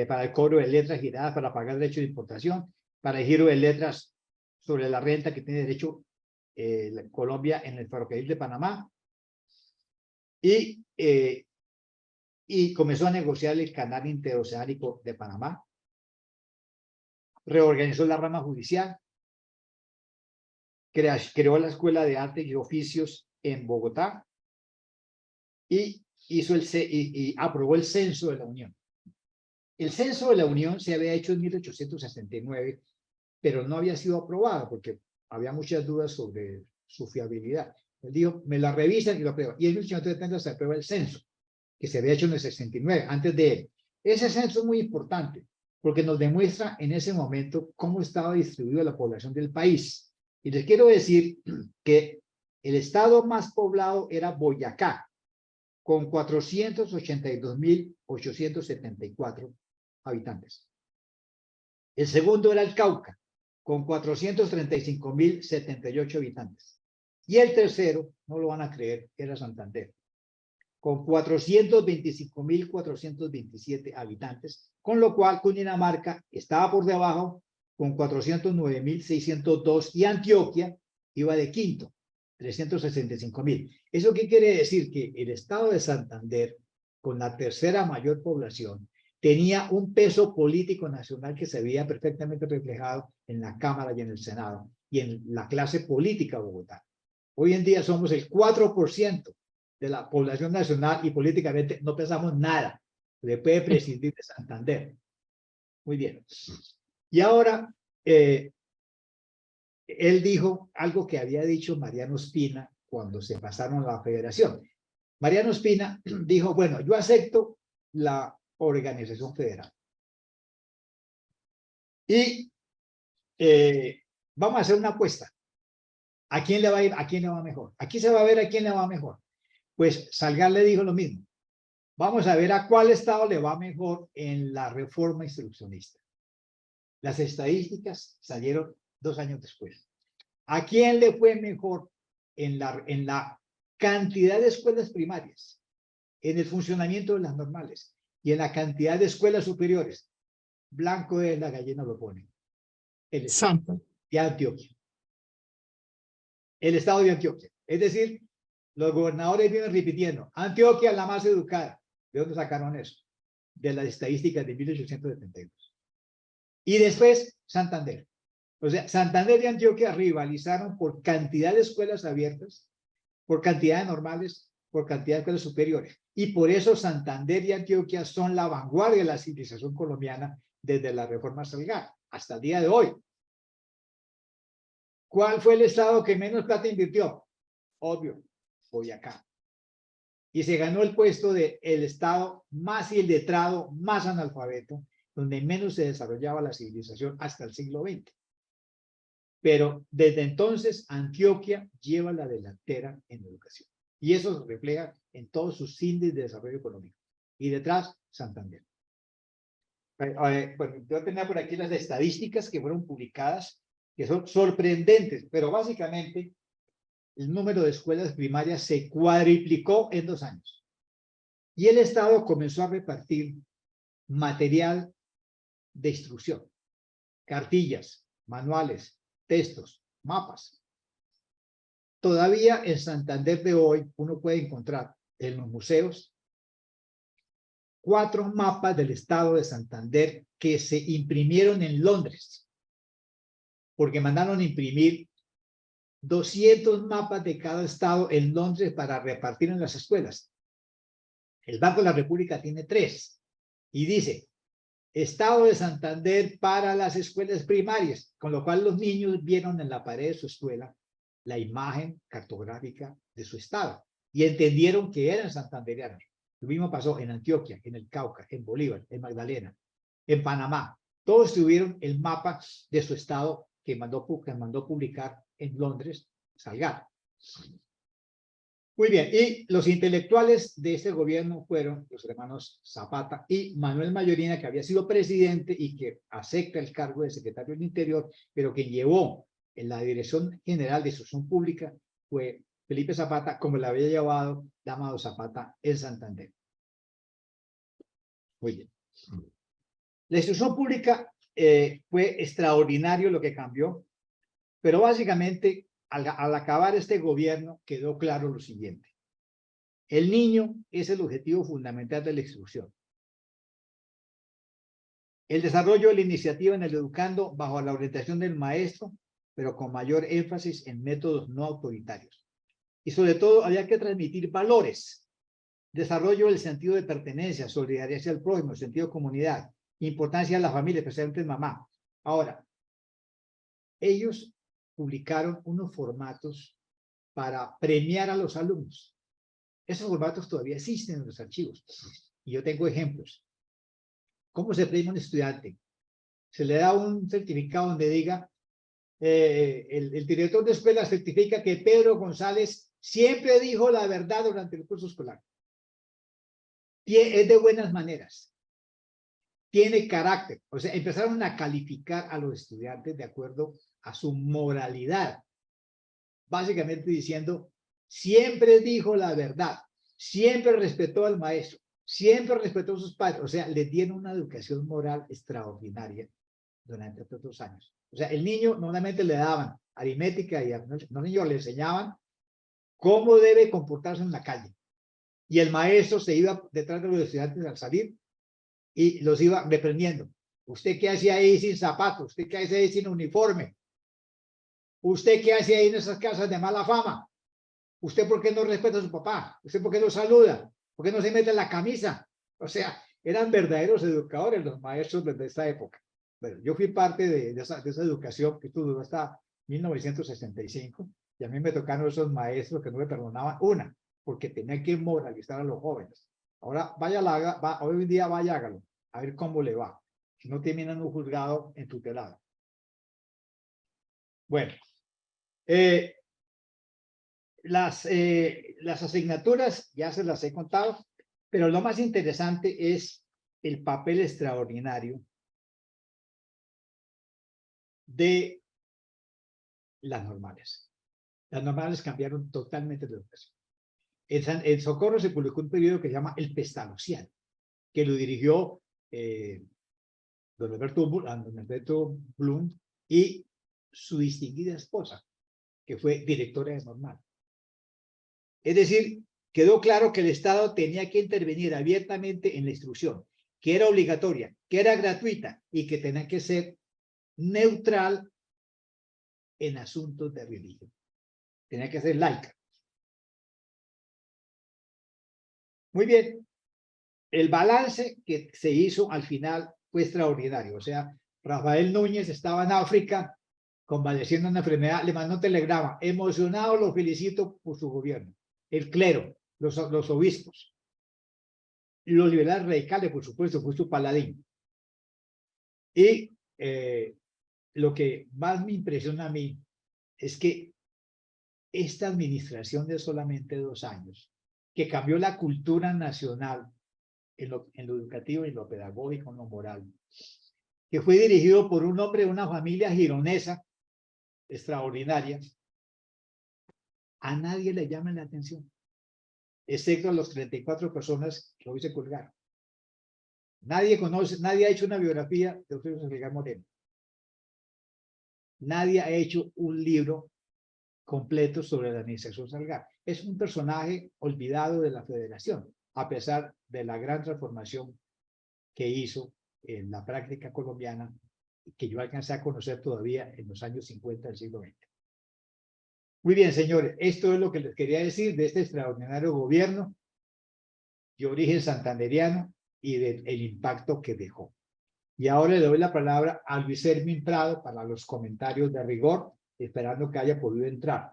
para el cobro de letras giradas para pagar derechos de importación, para el giro de letras sobre la renta que tiene derecho Colombia en el ferrocarril de Panamá, y comenzó a negociar el canal interoceánico de Panamá, reorganizó la rama judicial, creó la Escuela de Arte y Oficios en Bogotá y aprobó el Censo de la Unión. El Censo de la Unión se había hecho en 1869, pero no había sido aprobado porque había muchas dudas sobre su fiabilidad. Él dijo, me la revisan y lo aprueban. Y en 1870 se aprueba el censo, que se había hecho en el 69, antes de él. Ese censo es muy importante porque nos demuestra en ese momento cómo estaba distribuida la población del país. Y les quiero decir que el estado más poblado era Boyacá, con 482.874 habitantes. El segundo era el Cauca, con 435.078 habitantes. Y el tercero, no lo van a creer, era Santander, con 425.427 habitantes, con lo cual Cundinamarca estaba por debajo con 409.602 y Antioquia iba de quinto, 365.000. ¿Eso qué quiere decir? Que el estado de Santander, con la tercera mayor población, tenía un peso político nacional que se veía perfectamente reflejado en la Cámara y en el Senado y en la clase política de Bogotá. Hoy en día somos el 4% de la población nacional y políticamente no pensamos nada. Le puede prescindir de Santander. Muy bien. Y ahora, él dijo algo que había dicho Mariano Ospina cuando se pasaron a la federación. Mariano Ospina dijo, bueno, yo acepto la organización federal. Y vamos a hacer una apuesta. ¿A quién le va a ir? ¿A quién le va mejor? Aquí se va a ver a quién le va mejor. Pues Salgar le dijo lo mismo. Vamos a ver a cuál estado le va mejor en la reforma instruccionista. Las estadísticas salieron 2 años después. ¿A quién le fue mejor en la cantidad de escuelas primarias, en el funcionamiento de las normales y en la cantidad de escuelas superiores? Blanco de la gallina lo pone. El estado de Antioquia. El estado de Antioquia. Es decir, los gobernadores vienen repitiendo, Antioquia la más educada. ¿De dónde sacaron eso? De las estadísticas de 1872. Y después, Santander. O sea, Santander y Antioquia rivalizaron por cantidad de escuelas abiertas, por cantidad de normales, por cantidad de escuelas superiores. Y por eso Santander y Antioquia son la vanguardia de la civilización colombiana desde la reforma Salgar hasta el día de hoy. ¿Cuál fue el estado que menos plata invirtió? Obvio, Boyacá. Y se ganó el puesto de el estado más iletrado, más analfabeto, donde menos se desarrollaba la civilización hasta el siglo XX. Pero desde entonces Antioquia lleva la delantera en educación. Y eso se refleja en todos sus índices de desarrollo económico. Y detrás, Santander. Bueno, yo tenía por aquí las estadísticas que fueron publicadas, que son sorprendentes, pero básicamente el número de escuelas primarias se cuadriplicó en 2 años. Y el Estado comenzó a repartir material de instrucción, cartillas, manuales, textos, mapas. Todavía en Santander de hoy uno puede encontrar en los museos 4 mapas del estado de Santander que se imprimieron en Londres, porque mandaron imprimir 200 mapas de cada estado en Londres para repartir en las escuelas. El Banco de la República tiene 3 y dice, Estado de Santander para las escuelas primarias, con lo cual los niños vieron en la pared de su escuela la imagen cartográfica de su estado y entendieron que eran santanderianos. Lo mismo pasó en Antioquia, en el Cauca, en Bolívar, en Magdalena, en Panamá. Todos tuvieron el mapa de su estado que mandó publicar en Londres, Salgado. Muy bien, y los intelectuales de este gobierno fueron los hermanos Zapata y Manuel Mayorina, que había sido presidente y que acepta el cargo de secretario del Interior, pero que llevó en la Dirección General de Instrucción Pública fue Felipe Zapata, como le había llevado Amado Zapata en Santander. Muy bien. La instrucción pública fue extraordinario lo que cambió, pero básicamente al acabar este gobierno quedó claro lo siguiente. El niño es el objetivo fundamental de la instrucción. El desarrollo de la iniciativa en el educando bajo la orientación del maestro, pero con mayor énfasis en métodos no autoritarios. Y sobre todo había que transmitir valores. Desarrollo del sentido de pertenencia, solidaridad hacia el prójimo, sentido de comunidad, importancia de la familia, especialmente mamá. Ahora, ellos publicaron unos formatos para premiar a los alumnos. Esos formatos todavía existen en los archivos. Y yo tengo ejemplos. ¿Cómo se premia a un estudiante? Se le da un certificado donde diga, el director de escuela certifica que Pedro González siempre dijo la verdad durante el curso escolar. Es de buenas maneras. Tiene carácter. O sea, empezaron a calificar a los estudiantes de acuerdo a su moralidad. Básicamente diciendo, siempre dijo la verdad, siempre respetó al maestro, siempre respetó a sus padres. O sea, le dieron una educación moral extraordinaria durante estos 2 años. O sea, el niño normalmente le daban aritmética y a los niños le enseñaban cómo debe comportarse en la calle. Y el maestro se iba detrás de los estudiantes al salir y los iba reprendiendo. ¿Usted qué hace ahí sin zapatos? ¿Usted qué hace ahí sin uniforme? ¿Usted qué hace ahí en esas casas de mala fama? ¿Usted por qué no respeta a su papá? ¿Usted por qué no saluda? ¿Por qué no se mete en la camisa? O sea, eran verdaderos educadores los maestros desde esta época. Bueno, yo fui parte de esa educación que duró hasta 1965 y a mí me tocaron esos maestros que no me perdonaban una, porque tenía que moralizar a los jóvenes. Ahora, hoy en día vaya, hágalo, a ver cómo le va. Si no terminan un juzgado en tutelado. Bueno, las asignaturas ya se las he contado, pero lo más interesante es el papel extraordinario de las normales. Las normales cambiaron totalmente de educación. En Socorro se publicó un periodo que se llama El Pestalozziano, que lo dirigió don Alberto Blum y su distinguida esposa, que fue directora de Normal. Es decir, quedó claro que el Estado tenía que intervenir abiertamente en la instrucción, que era obligatoria, que era gratuita y que tenía que ser neutral en asuntos de religión. Tenía que ser laica. Muy bien. El balance que se hizo al final fue extraordinario. O sea, Rafael Núñez estaba en África convaleciendo una enfermedad, le mandó un telegrama. Emocionado, lo felicito por su gobierno. El clero, los obispos, los liberales radicales, por supuesto, fue su paladín. Y lo que más me impresiona a mí es que esta administración de solamente 2 años, que cambió la cultura nacional en lo educativo y en lo pedagógico, en lo moral, que fue dirigido por un hombre de una familia gironesa extraordinaria, a nadie le llaman la atención, excepto a los 34 personas que hoy se colgaron. Nadie conoce, nadie ha hecho una biografía de José Salgar Moreno. Nadie ha hecho un libro completo sobre la administración Salgar. Es un personaje olvidado de la federación, a pesar de la gran transformación que hizo en la práctica colombiana, que yo alcancé a conocer todavía en los años 50 del siglo XX. Muy bien, señores, esto es lo que les quería decir de este extraordinario gobierno de origen santanderiano y del impacto que dejó. Y ahora le doy la palabra a Luis Hermín Prado para los comentarios de rigor, esperando que haya podido entrar.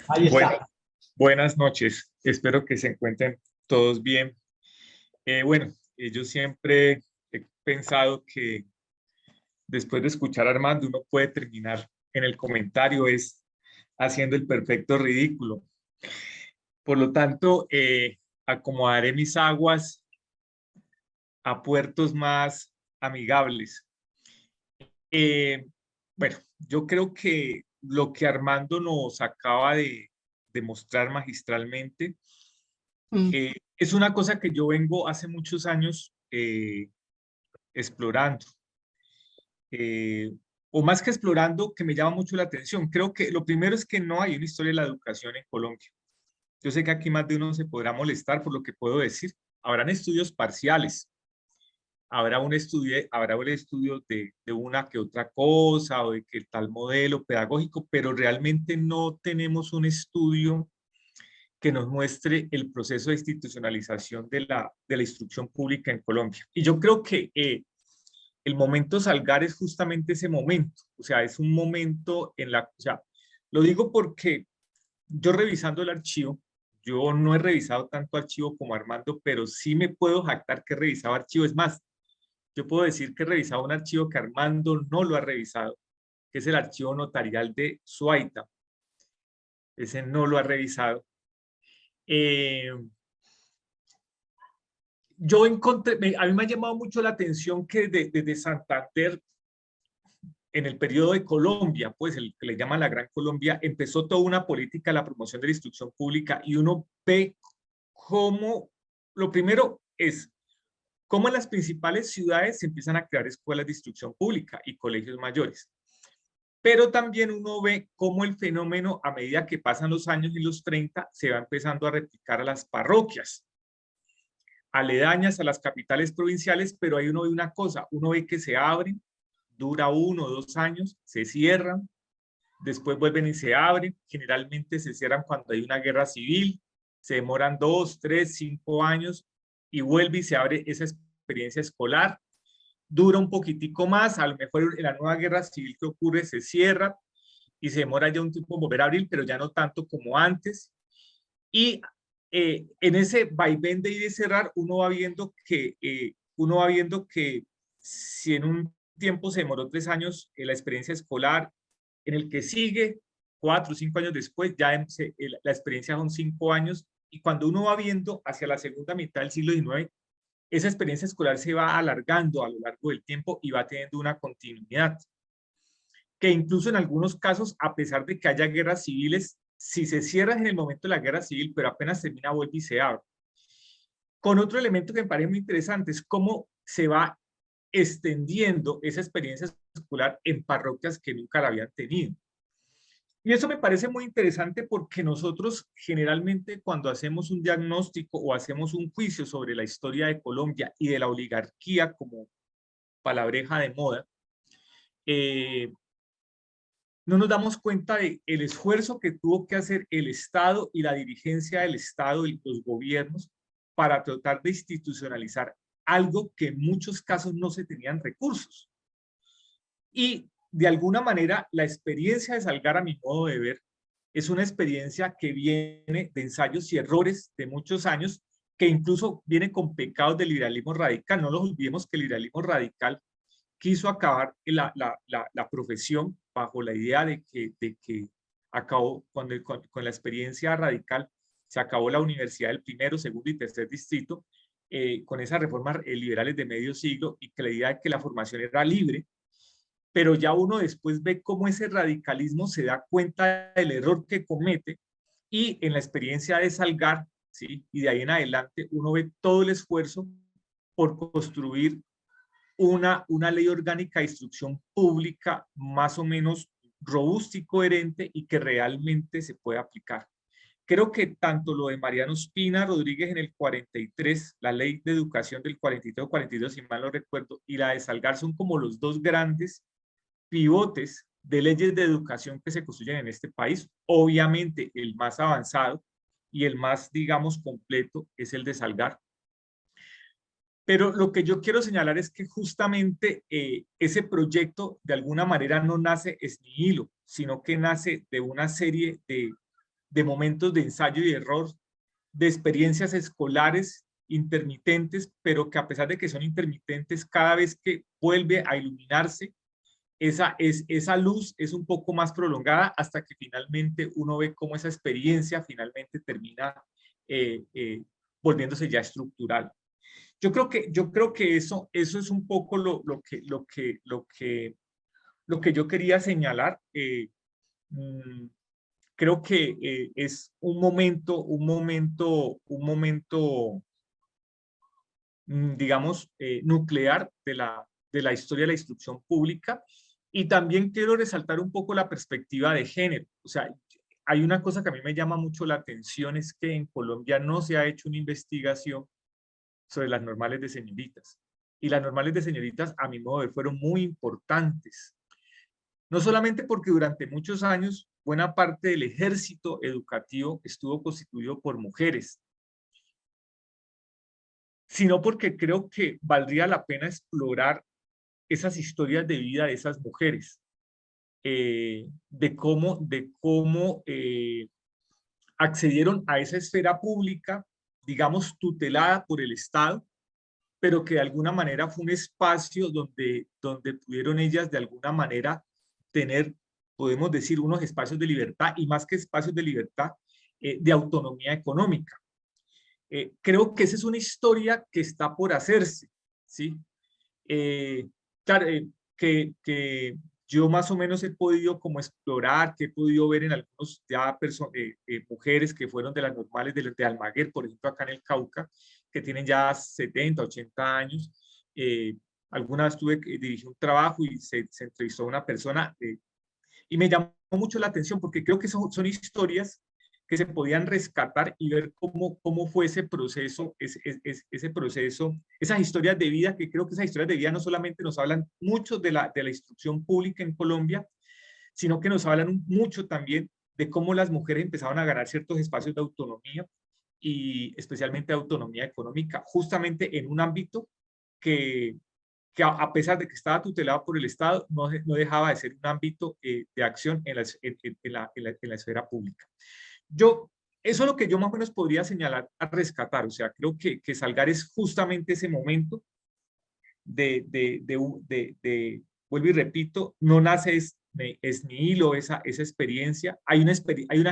Ahí está. Buenas noches, espero que se encuentren todos bien. Yo siempre he pensado que después de escuchar a Armando uno puede terminar en el comentario es haciendo el perfecto ridículo. Por lo tanto, acomodaré mis aguas a puertos más amigables. Yo creo que lo que Armando nos acaba de demostrar magistralmente es una cosa que yo vengo hace muchos años explorando. O más que explorando, que me llama mucho la atención. Creo que lo primero es que no hay una historia de la educación en Colombia. Yo sé que aquí más de uno se podrá molestar por lo que puedo decir. Habrán estudios parciales, habrá un estudio de una que otra cosa o de que tal modelo pedagógico, pero realmente no tenemos un estudio que nos muestre el proceso de institucionalización de la instrucción pública en Colombia. Y yo creo que el momento Salgar es justamente ese momento, o sea, es un momento lo digo porque yo revisando el archivo, yo no he revisado tanto archivo como Armando, pero sí me puedo jactar que he revisado archivo. Es más, yo puedo decir que he revisado un archivo que Armando no lo ha revisado, que es el archivo notarial de Suaita. Ese no lo ha revisado. Yo encontré, a mí me ha llamado mucho la atención que desde Santander, en el periodo de Colombia, pues el que le llaman la Gran Colombia, empezó toda una política de la promoción de la instrucción pública y uno ve cómo, lo primero es, cómo en las principales ciudades se empiezan a crear escuelas de instrucción pública y colegios mayores. Pero también uno ve cómo el fenómeno, a medida que pasan los años y los 30, se va empezando a replicar a las parroquias, aledañas a las capitales provinciales, pero ahí uno ve una cosa, uno ve que se abren, dura 1 o 2 años, se cierran, después vuelven y se abren, generalmente se cierran cuando hay una guerra civil, se demoran 2, 3, 5 años y vuelve y se abre esa experiencia escolar, dura un poquitico más, a lo mejor en la nueva guerra civil que ocurre se cierra y se demora ya un tiempo en volver a abrir, pero ya no tanto como antes. Y en ese vaivén de ir y cerrar, uno va viendo que si en un tiempo se demoró 3 años la experiencia escolar, en el que sigue 4 o 5 años después, ya la experiencia son 5 años, y cuando uno va viendo hacia la segunda mitad del siglo XIX, esa experiencia escolar se va alargando a lo largo del tiempo y va teniendo una continuidad, que incluso en algunos casos, a pesar de que haya guerras civiles, si se cierra en el momento de la guerra civil, pero apenas termina, vuelve y se abre. Con otro elemento que me parece muy interesante es cómo se va extendiendo esa experiencia escolar en parroquias que nunca la habían tenido. Y eso me parece muy interesante porque nosotros generalmente cuando hacemos un diagnóstico o hacemos un juicio sobre la historia de Colombia y de la oligarquía como palabreja de moda, no nos damos cuenta del esfuerzo que tuvo que hacer el Estado y la dirigencia del Estado y los gobiernos para tratar de institucionalizar algo que en muchos casos no se tenían recursos. Y de alguna manera la experiencia de Salgar, a mi modo de ver, es una experiencia que viene de ensayos y errores de muchos años, que incluso viene con pecados del liberalismo radical. No nos olvidemos que el liberalismo radical quiso acabar la profesión bajo la idea de que acabó con la experiencia radical, se acabó la universidad del primero, segundo y tercer distrito, con esas reformas liberales de medio siglo, y que la idea de que la formación era libre pero ya uno después ve cómo ese radicalismo se da cuenta del error que comete, y en la experiencia de Salgar, ¿sí? Y de ahí en adelante uno ve todo el esfuerzo por construir una ley orgánica de instrucción pública más o menos robusta y coherente y que realmente se pueda aplicar. Creo que tanto lo de Mariano Espina Rodríguez en el 43, la ley de educación del 43 o 42, si mal no recuerdo, y la de Salgar son como los dos grandes pivotes de leyes de educación que se construyen en este país. Obviamente el más avanzado y el más, digamos, completo es el de Salgar. Pero lo que yo quiero señalar es que justamente ese proyecto de alguna manera no nace ex nihilo, sino que nace de una serie de momentos de ensayo y error, de experiencias escolares intermitentes, pero que a pesar de que son intermitentes, cada vez que vuelve a iluminarse, esa luz es un poco más prolongada hasta que finalmente uno ve cómo esa experiencia finalmente termina volviéndose ya estructural. Yo creo que eso es un poco lo que yo quería señalar. Creo que es un momento, digamos, nuclear de la historia de la instrucción pública. Y también quiero resaltar un poco la perspectiva de género. O sea, hay una cosa que a mí me llama mucho la atención, es que en Colombia no se ha hecho una investigación sobre las normales de señoritas. Y las normales de señoritas, a mi modo de ver, fueron muy importantes. No solamente porque durante muchos años buena parte del ejército educativo estuvo constituido por mujeres, sino porque creo que valdría la pena explorar esas historias de vida de esas mujeres, de cómo accedieron a esa esfera pública, digamos, tutelada por el Estado, pero que de alguna manera fue un espacio donde pudieron ellas de alguna manera tener, podemos decir, unos espacios de libertad, y más que espacios de libertad, de autonomía económica. Creo que esa es una historia que está por hacerse, ¿sí? Claro, que yo más o menos he podido como explorar, que he podido ver en algunos ya mujeres que fueron de las normales de Almaguer, por ejemplo, acá en el Cauca, que tienen ya 70, 80 años. Alguna vez dirigí un trabajo y se entrevistó a una persona y me llamó mucho la atención porque creo que son historias que se podían rescatar y ver cómo fue ese proceso, ese proceso, esas historias de vida, que creo que esas historias de vida no solamente nos hablan mucho de la instrucción pública en Colombia, sino que nos hablan mucho también de cómo las mujeres empezaron a ganar ciertos espacios de autonomía y especialmente de autonomía económica, justamente en un ámbito que a pesar de que estaba tutelado por el Estado, no dejaba de ser un ámbito de acción en la esfera pública. Eso es lo que yo más o menos podría señalar a rescatar. O sea, creo que Salgar es justamente ese momento vuelvo y repito, no nace es nihilo esa experiencia. Hay unas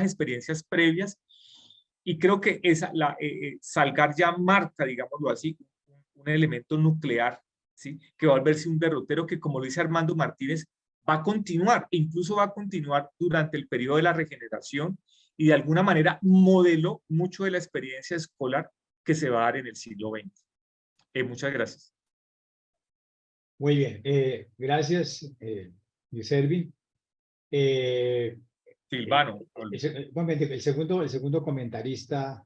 experiencias previas y creo que Salgar ya marca, digámoslo así, un elemento nuclear, ¿sí? Que va a volverse un derrotero que, como lo dice Armando Martínez, va a continuar, incluso va a continuar durante el periodo de la regeneración, y de alguna manera modeló mucho de la experiencia escolar que se va a dar en el siglo XX. Muchas gracias. Muy bien, gracias, Servin. Silvano. El segundo comentarista,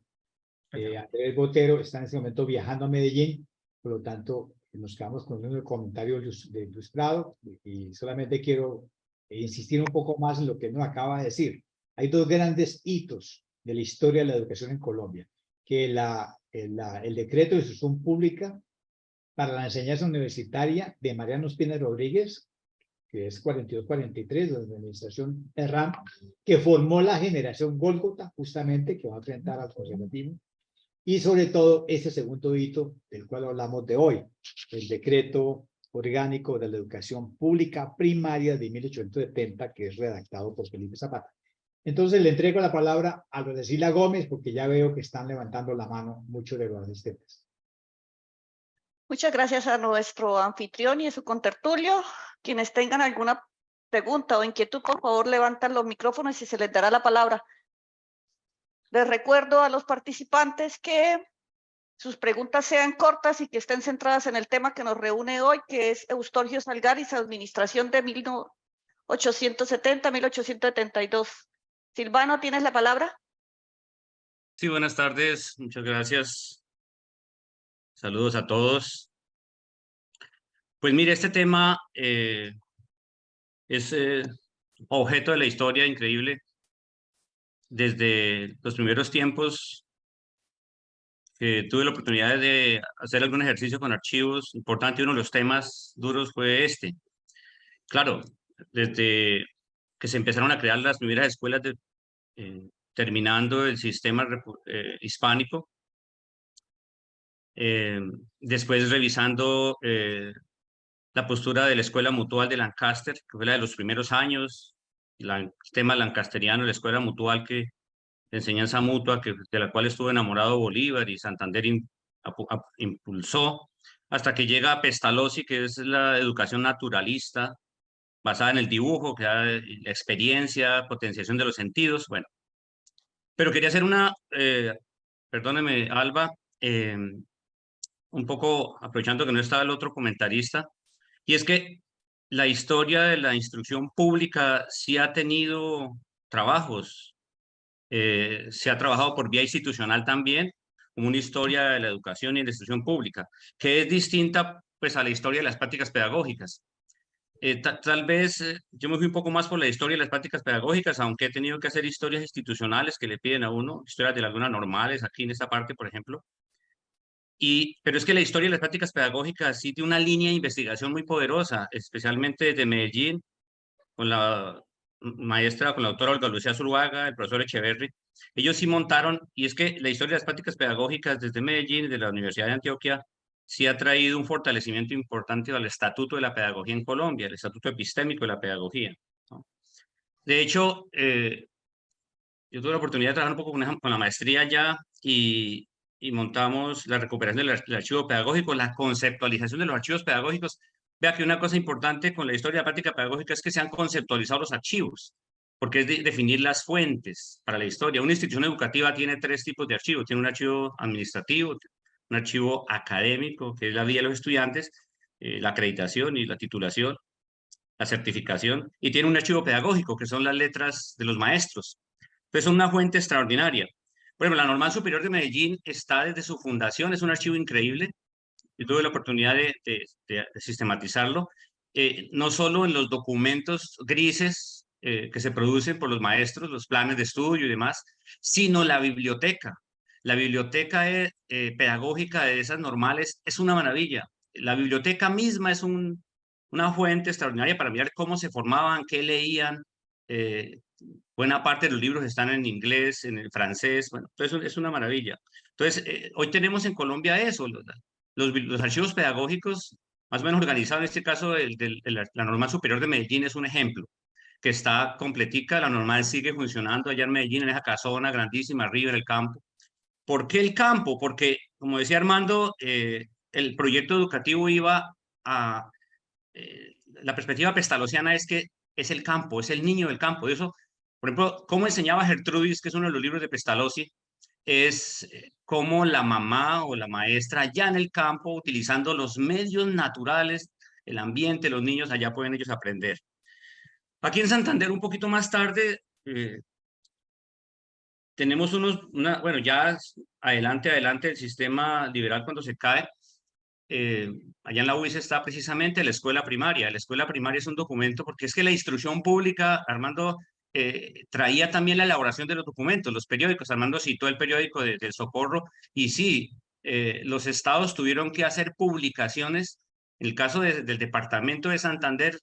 Andrés Botero, está en este momento viajando a Medellín, por lo tanto nos quedamos con un comentario de Luis Prado, y solamente quiero insistir un poco más en lo que nos acaba de decir. Hay dos grandes hitos de la historia de la educación en Colombia, que el decreto de instrucción pública para la enseñanza universitaria de Mariano Espina Rodríguez, que es 42-43, de la administración Herrán, que formó la generación Gólgota, justamente, que va a enfrentar al conservatismo, y sobre todo ese segundo hito del cual hablamos de hoy, el decreto orgánico de la educación pública primaria de 1870, que es redactado por Felipe Zapata. Entonces le entrego la palabra a Lorenzila Gómez, porque ya veo que están levantando la mano muchos de los asistentes. Muchas gracias a nuestro anfitrión y a su contertulio. Quienes tengan alguna pregunta o inquietud, por favor, levantan los micrófonos y se les dará la palabra. Les recuerdo a los participantes que sus preguntas sean cortas y que estén centradas en el tema que nos reúne hoy, que es Eustorgio Salgaris, administración de 1870-1872. Silvano, ¿tienes la palabra? Sí, buenas tardes, muchas gracias. Saludos a todos. Pues mire, este tema es objeto de la historia increíble. Desde los primeros tiempos que tuve la oportunidad de hacer algún ejercicio con archivos, importante, uno de los temas duros fue este. Claro, desde que se empezaron a crear las primeras escuelas terminando el sistema hispánico, después revisando la postura de la Escuela Mutual de Lancaster, que fue la de los primeros años, el tema lancasteriano, la escuela mutual de enseñanza mutua, de la cual estuvo enamorado Bolívar y Santander impulsó, hasta que llega Pestalozzi, que es la educación naturalista, basada en el dibujo, que da la experiencia, potenciación de los sentidos, bueno. Pero quería hacer perdóneme, Alba, un poco aprovechando que no estaba el otro comentarista, y es que la historia de la instrucción pública sí ha tenido trabajos, se ha trabajado por vía institucional también, como una historia de la educación y la instrucción pública, que es distinta pues a la historia de las prácticas pedagógicas. Tal vez yo me fui un poco más por la historia de las prácticas pedagógicas, aunque he tenido que hacer historias institucionales que le piden a uno, historias de lagunas normales, aquí en esta parte, por ejemplo. Pero es que la historia de las prácticas pedagógicas sí tiene una línea de investigación muy poderosa, especialmente desde Medellín, con la maestra, con la doctora Olga Lucía Zuluaga, el profesor Echeverry. Ellos sí montaron, y es que la historia de las prácticas pedagógicas desde Medellín, desde la Universidad de Antioquia, sí ha traído un fortalecimiento importante al estatuto de la pedagogía en Colombia, el estatuto epistémico de la pedagogía, ¿no? De hecho, yo tuve la oportunidad de trabajar un poco con la maestría ya y montamos la recuperación del archivo pedagógico, la conceptualización de los archivos pedagógicos. Vea que una cosa importante con la historia de la práctica pedagógica es que se han conceptualizado los archivos, porque es definir las fuentes para la historia. Una institución educativa tiene tres tipos de archivos. Tiene un archivo administrativo, un archivo académico, que es la vida de los estudiantes, la acreditación y la titulación, la certificación, y tiene un archivo pedagógico, que son las letras de los maestros. Entonces, son una fuente extraordinaria. Por ejemplo, la Normal Superior de Medellín está desde su fundación, es un archivo increíble. Yo tuve la oportunidad de sistematizarlo, no solo en los documentos grises que se producen por los maestros, los planes de estudio y demás, sino la biblioteca. La biblioteca pedagógica de esas normales es una maravilla. La biblioteca misma es una fuente extraordinaria para mirar cómo se formaban, qué leían. Buena parte de los libros están en inglés, en el francés, bueno, entonces es una maravilla. Entonces, hoy tenemos en Colombia eso, los archivos pedagógicos más o menos organizados, en este caso la Normal Superior de Medellín es un ejemplo, que está completica, la Normal sigue funcionando allá en Medellín, en esa casona grandísima, arriba en el campo. ¿Por qué el campo? Porque, como decía Armando, el proyecto educativo iba a... la perspectiva pestalozziana es que es el campo, es el niño del campo. Eso, por ejemplo, cómo enseñaba Gertrudis, que es uno de los libros de Pestalozzi, es cómo la mamá o la maestra ya en el campo, utilizando los medios naturales, el ambiente, los niños, allá pueden ellos aprender. Aquí en Santander, un poquito más tarde, tenemos bueno, ya adelante el sistema liberal cuando se cae, allá en la UIS está precisamente la escuela primaria. La escuela primaria es un documento, porque es que la instrucción pública, Armando, traía también la elaboración de los documentos, los periódicos. Armando citó el periódico del Socorro, y sí, los estados tuvieron que hacer publicaciones. En el caso del departamento de Santander,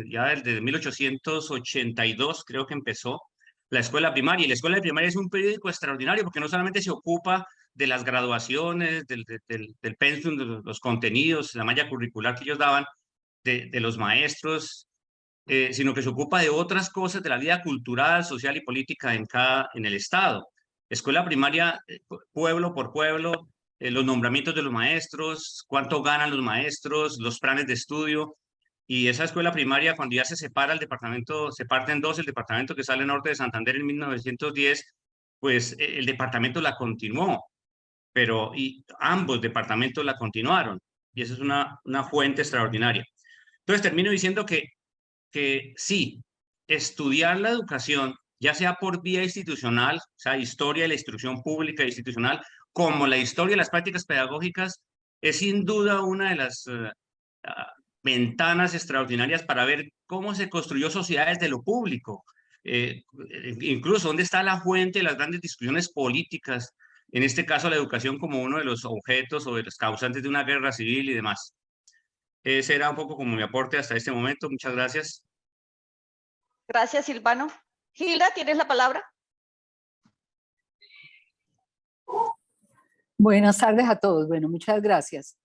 ya desde 1882 creo que empezó la escuela primaria. Y la escuela primaria es un periódico extraordinario porque no solamente se ocupa de las graduaciones, del pensum, de los contenidos, la malla curricular que ellos daban, de los maestros, sino que se ocupa de otras cosas de la vida cultural, social y política en el estado. Escuela primaria, pueblo por pueblo, los nombramientos de los maestros, cuánto ganan los maestros, los planes de estudio. Y esa escuela primaria, cuando ya se separa el departamento, se parte en dos, el departamento que sale norte de Santander en 1910, pues el departamento la continuó, pero y ambos departamentos la continuaron. Y eso es una fuente extraordinaria. Entonces termino diciendo que sí, estudiar la educación, ya sea por vía institucional, o sea, historia de la instrucción pública e institucional, como la historia de las prácticas pedagógicas, es sin duda una de las ventanas extraordinarias para ver cómo se construyó sociedades de lo público, incluso dónde está la fuente de las grandes discusiones políticas, en este caso la educación como uno de los objetos o de los causantes de una guerra civil y demás. Ese era un poco como mi aporte hasta este momento. Muchas gracias. Gracias, Silvano. Hilda, ¿tienes la palabra? Buenas tardes a todos. Bueno, muchas gracias.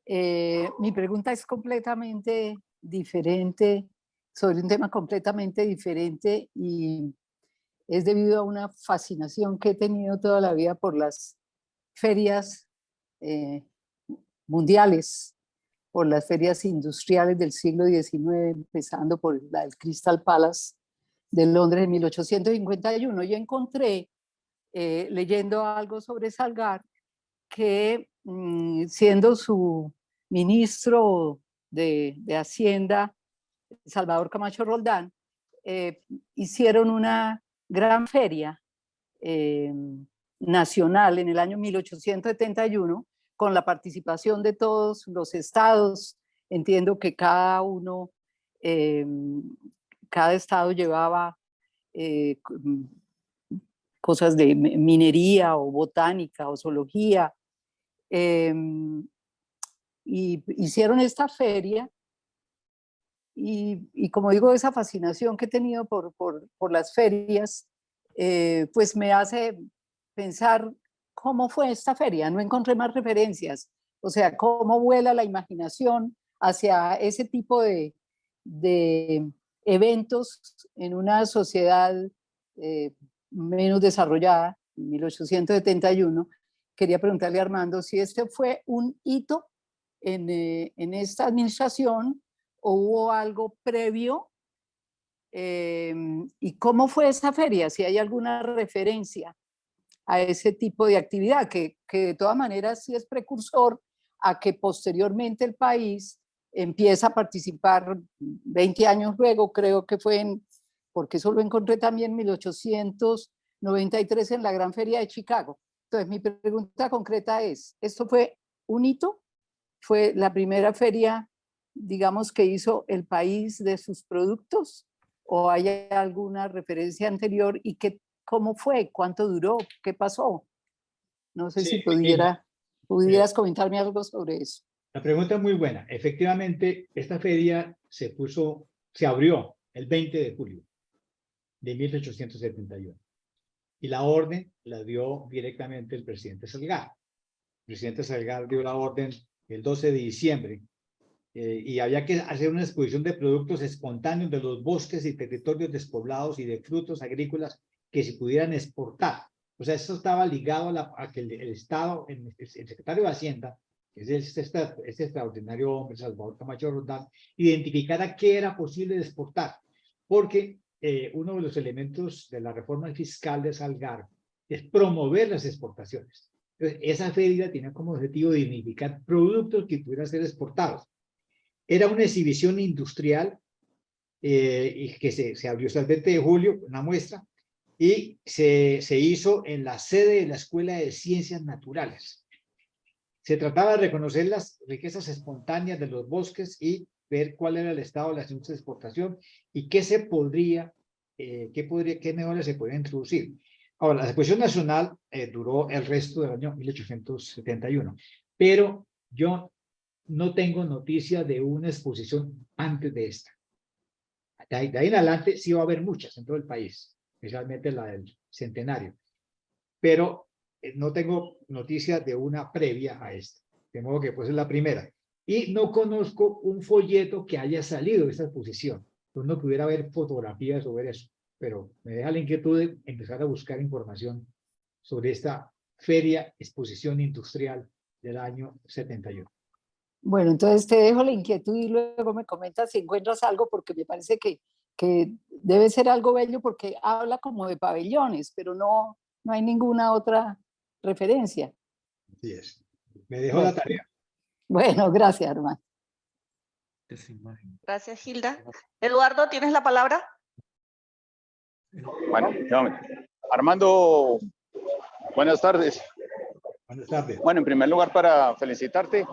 Mi pregunta es completamente diferente, sobre un tema completamente diferente, y es debido a una fascinación que he tenido toda la vida por las ferias mundiales, por las ferias industriales del siglo XIX, empezando por la del Crystal Palace de Londres en 1851. Yo encontré, leyendo algo sobre Salgar, que siendo su ministro de Hacienda, Salvador Camacho Roldán, hicieron una gran feria nacional en el año 1871 con la participación de todos los estados. Entiendo que cada estado llevaba cosas de minería o botánica o zoología, y hicieron esta feria, y como digo, esa fascinación que he tenido por las ferias, pues me hace pensar cómo fue esta feria. No encontré más referencias, o sea, cómo vuela la imaginación hacia ese tipo de eventos en una sociedad menos desarrollada, en 1871. Quería preguntarle a Armando si este fue un hito en esta administración o hubo algo previo, y cómo fue esa feria, si hay alguna referencia a ese tipo de actividad, que de todas maneras sí es precursor a que posteriormente el país empieza a participar 20 años luego, creo que fue porque eso lo encontré también en 1893 en la Gran Feria de Chicago. Entonces mi pregunta concreta es, ¿esto fue un hito? ¿Fue la primera feria, digamos, que hizo el país de sus productos? ¿O hay alguna referencia anterior? ¿Y cómo fue? ¿Cuánto duró? ¿Qué pasó? No sé si pudieras comentarme algo sobre eso. La pregunta es muy buena. Efectivamente, esta feria se abrió el 20 de julio de 1871. Y la orden la dio directamente el presidente Salgar. El presidente Salgar dio la orden el 12 de diciembre, y había que hacer una exposición de productos espontáneos de los bosques y territorios despoblados y de frutos agrícolas que se pudieran exportar. O sea, esto estaba ligado a que el Estado, el secretario de Hacienda, que es este extraordinario hombre, Salvador Camacho Roldán, identificara qué era posible de exportar. Porque uno de los elementos de la reforma fiscal de Salgar es promover las exportaciones. Entonces, esa feria tenía como objetivo dignificar productos que pudieran ser exportados. Era una exhibición industrial, y que se abrió hasta el 20 de julio, una muestra, y se hizo en la sede de la Escuela de Ciencias Naturales. Se trataba de reconocer las riquezas espontáneas de los bosques y ver cuál era el estado de las industrias de exportación y qué mejoras se podían introducir. Ahora, la exposición nacional duró el resto del año 1871, pero yo no tengo noticia de una exposición antes de esta. De ahí en adelante sí va a haber muchas en todo el país, especialmente la del centenario, pero no tengo noticia de una previa a esta, de modo que pues es la primera. Y no conozco un folleto que haya salido de esta exposición, pues no pudiera haber fotografías sobre eso, pero me deja la inquietud de empezar a buscar información sobre esta feria exposición industrial del año 71. Bueno, entonces te dejo la inquietud y luego me comentas si encuentras algo, porque me parece que debe ser algo bello porque habla como de pabellones, pero no hay ninguna otra referencia. Así es. Me dejó Bueno, la tarea. bueno, gracias, hermano. Esa imagen. Gracias, Hilda. Eduardo, ¿tienes la palabra? Bueno, Armando, buenas tardes. Buenas tardes. Bueno, en primer lugar, para felicitarte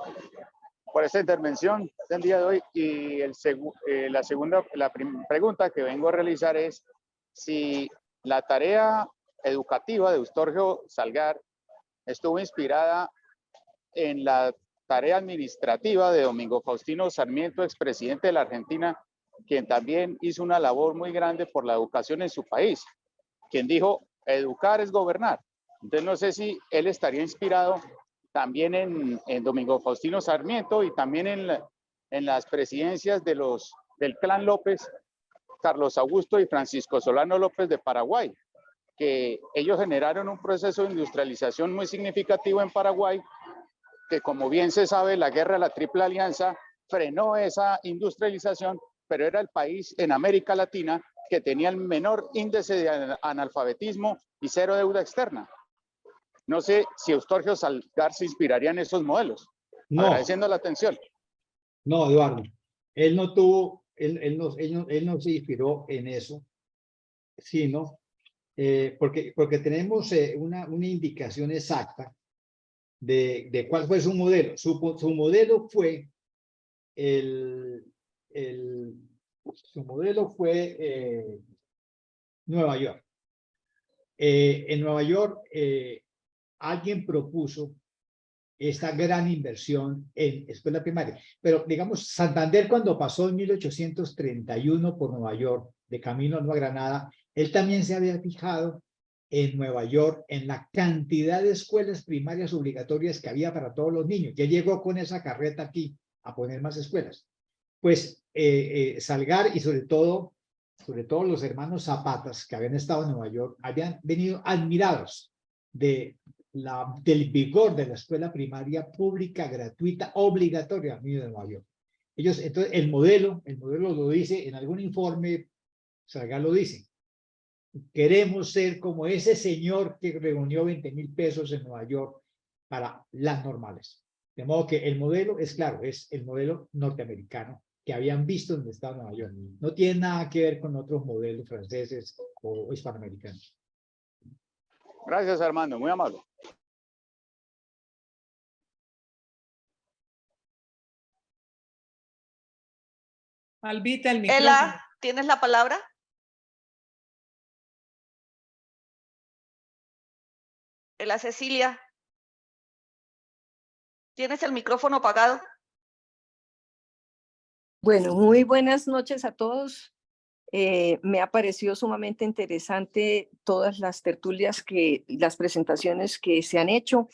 por esta intervención del día de hoy. Y la pregunta que vengo a realizar es si la tarea educativa de Eustorgio Salgar estuvo inspirada en la tarea administrativa de Domingo Faustino Sarmiento, expresidente de la Argentina, quien también hizo una labor muy grande por la educación en su país, quien dijo, educar es gobernar. Entonces no sé si él estaría inspirado también en Domingo Faustino Sarmiento y también en las presidencias del clan López, Carlos Augusto y Francisco Solano López de Paraguay, que ellos generaron un proceso de industrialización muy significativo en Paraguay, que como bien se sabe, la guerra de la Triple Alianza frenó esa industrialización, pero era el país en América Latina que tenía el menor índice de analfabetismo y cero deuda externa. No sé si Eustorgio Salgar se inspiraría en esos modelos. No, agradeciendo la atención. no, Eduardo. Él no tuvo, él no se inspiró en eso, sino porque tenemos una indicación exacta de cuál fue su modelo. Su modelo fue su modelo fue Nueva York. En Nueva York alguien propuso esta gran inversión en escuela primaria. Pero digamos, Santander cuando pasó en 1831 por Nueva York, de camino a Nueva Granada, él también se había fijado en Nueva York, en la cantidad de escuelas primarias obligatorias que había para todos los niños. Ya llegó con esa carreta aquí a poner más escuelas. Pues Salgar y sobre todo los hermanos Zapatas, que habían estado en Nueva York, habían venido admirados del vigor de la escuela primaria pública, gratuita, obligatoria de Nueva York. Entonces, el modelo lo dice en algún informe, Salgar lo dice. Queremos ser como ese señor que reunió 20,000 pesos en Nueva York para las normales. De modo que el modelo es claro, es el modelo norteamericano que habían visto en el estado de Nueva York. No tiene nada que ver con otros modelos franceses o hispanoamericanos. Gracias, Armando, muy amable. Albita, el micrófono. Ela, ¿tienes la palabra? Ela Cecilia, ¿tienes el micrófono apagado? Bueno, muy buenas noches a todos. Me ha parecido sumamente interesante todas las tertulias, las presentaciones que se han hecho.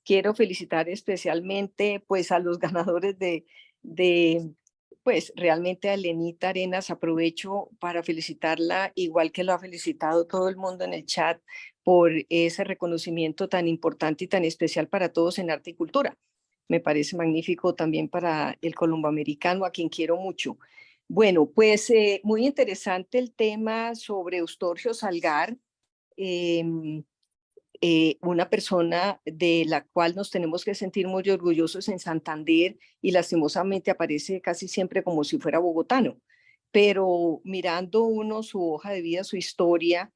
Quiero felicitar especialmente pues a los ganadores pues realmente a Elenita Arenas. Aprovecho para felicitarla, igual que lo ha felicitado todo el mundo en el chat, por ese reconocimiento tan importante y tan especial para todos en arte y cultura. Me parece magnífico también para el colomboamericano, a quien quiero mucho. Bueno, pues muy interesante el tema sobre Eustorgio Salgar, una persona de la cual nos tenemos que sentir muy orgullosos en Santander, y lastimosamente aparece casi siempre como si fuera bogotano. Pero mirando uno su hoja de vida, su historia,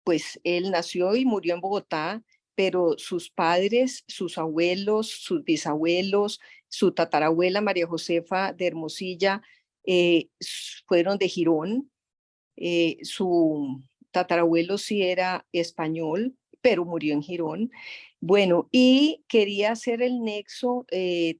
pues él nació y murió en Bogotá, pero sus padres, sus abuelos, sus bisabuelos, su tatarabuela María Josefa de Hermosilla fueron de Girón. Su tatarabuelo sí era español, pero murió en Girón. Bueno, y quería hacer el nexo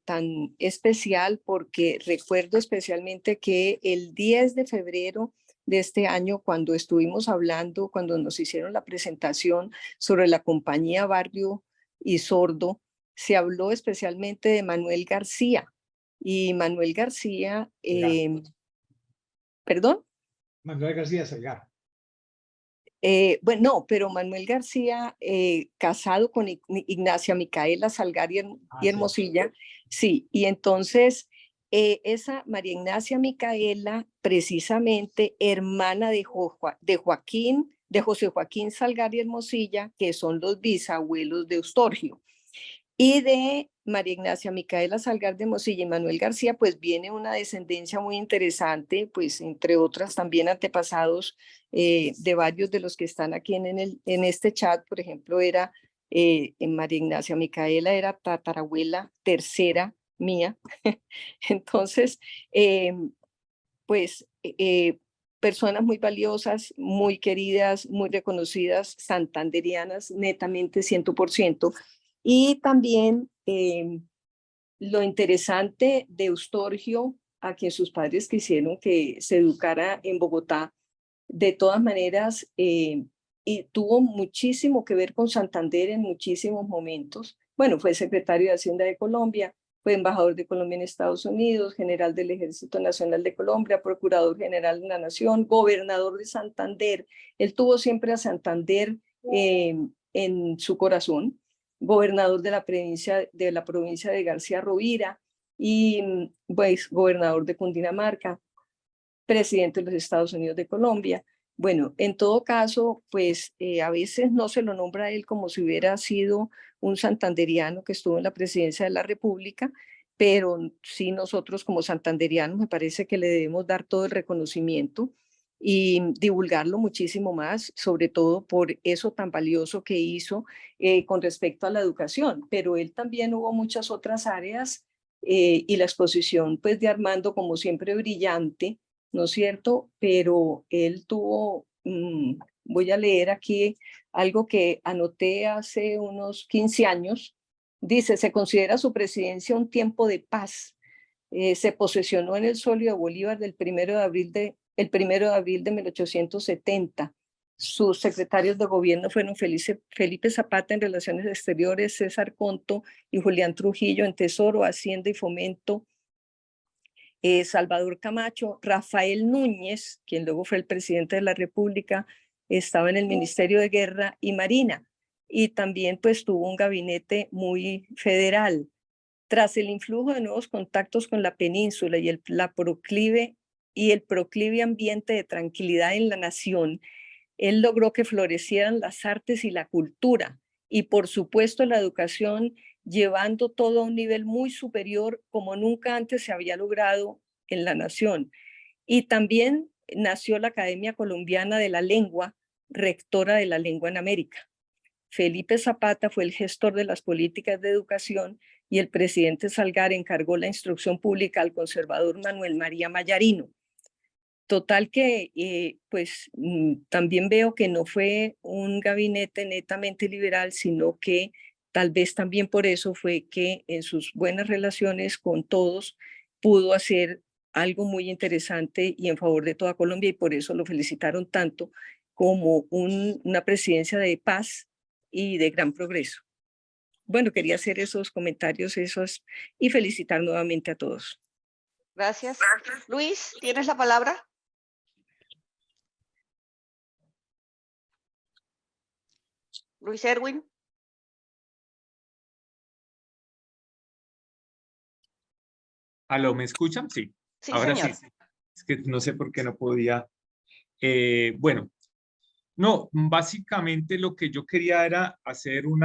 tan especial porque recuerdo especialmente que el 10 de febrero de este año, cuando estuvimos hablando, cuando nos hicieron la presentación sobre la compañía Barrio y Sordo, se habló especialmente de Manuel García. Y Manuel García, ¿perdón? Manuel García Salgar. Bueno, no, pero Manuel García, casado con Ignacia Micaela Salgar y sí. Hermosilla, sí, y entonces esa María Ignacia Micaela, precisamente hermana de José Joaquín Salgar y Hermosilla, que son los bisabuelos de Eustorgio. Y de María Ignacia Micaela Salgar de Hermosilla y Manuel García, pues viene una descendencia muy interesante, pues entre otras también antepasados de varios de los que están aquí en este chat. Por ejemplo, era María Ignacia Micaela, era tatarabuela tercera mía. Entonces, pues personas muy valiosas, muy queridas, muy reconocidas, santanderianas, netamente 100%. Y también lo interesante de Eustorgio, a quien sus padres quisieron que se educara en Bogotá, de todas maneras, y tuvo muchísimo que ver con Santander en muchísimos momentos. Bueno, fue secretario de Hacienda de Colombia, fue embajador de Colombia en Estados Unidos, general del Ejército Nacional de Colombia, procurador general de la Nación, gobernador de Santander. Él tuvo siempre a Santander en su corazón, gobernador de la provincia de García Rovira y pues, gobernador de Cundinamarca, presidente de los Estados Unidos de Colombia. Bueno, en todo caso, pues a veces no se lo nombra a él como si hubiera sido un santanderiano que estuvo en la presidencia de la República, pero sí nosotros como santanderianos me parece que le debemos dar todo el reconocimiento y divulgarlo muchísimo más, sobre todo por eso tan valioso que hizo con respecto a la educación. Pero él también hubo muchas otras áreas y la exposición pues de Armando, como siempre, brillante, ¿no es cierto? Pero él tuvo, voy a leer aquí algo que anoté hace unos 15 años. Dice, se considera su presidencia un tiempo de paz. Se posesionó en el solio de Bolívar el 1 de abril de 1870. Sus secretarios de gobierno fueron Felipe Zapata en Relaciones Exteriores, César Conto y Julián Trujillo en Tesoro, Hacienda y Fomento, Salvador Camacho, Rafael Núñez, quien luego fue el presidente de la República, estaba en el Ministerio de Guerra y Marina, y también pues tuvo un gabinete muy federal. Tras el influjo de nuevos contactos con la península y el proclive ambiente de tranquilidad en la nación, él logró que florecieran las artes y la cultura, y por supuesto la educación, llevando todo a un nivel muy superior como nunca antes se había logrado en la nación. Y también nació la Academia Colombiana de la Lengua, rectora de la lengua en América. Felipe Zapata fue el gestor de las políticas de educación y el presidente Salgar encargó la instrucción pública al conservador Manuel María Mayarino. Total que, pues, también veo que no fue un gabinete netamente liberal, sino que tal vez también por eso fue que en sus buenas relaciones con todos pudo hacer algo muy interesante y en favor de toda Colombia, y por eso lo felicitaron tanto como una presidencia de paz y de gran progreso. Bueno, quería hacer esos comentarios y felicitar nuevamente a todos. Gracias. Luis, ¿tienes la palabra? Luis Erwin. ¿Aló, me escuchan? Sí. Sí, Ahora señor. sí. Es que no sé por qué no podía. Bueno, no, básicamente lo que yo quería era hacer un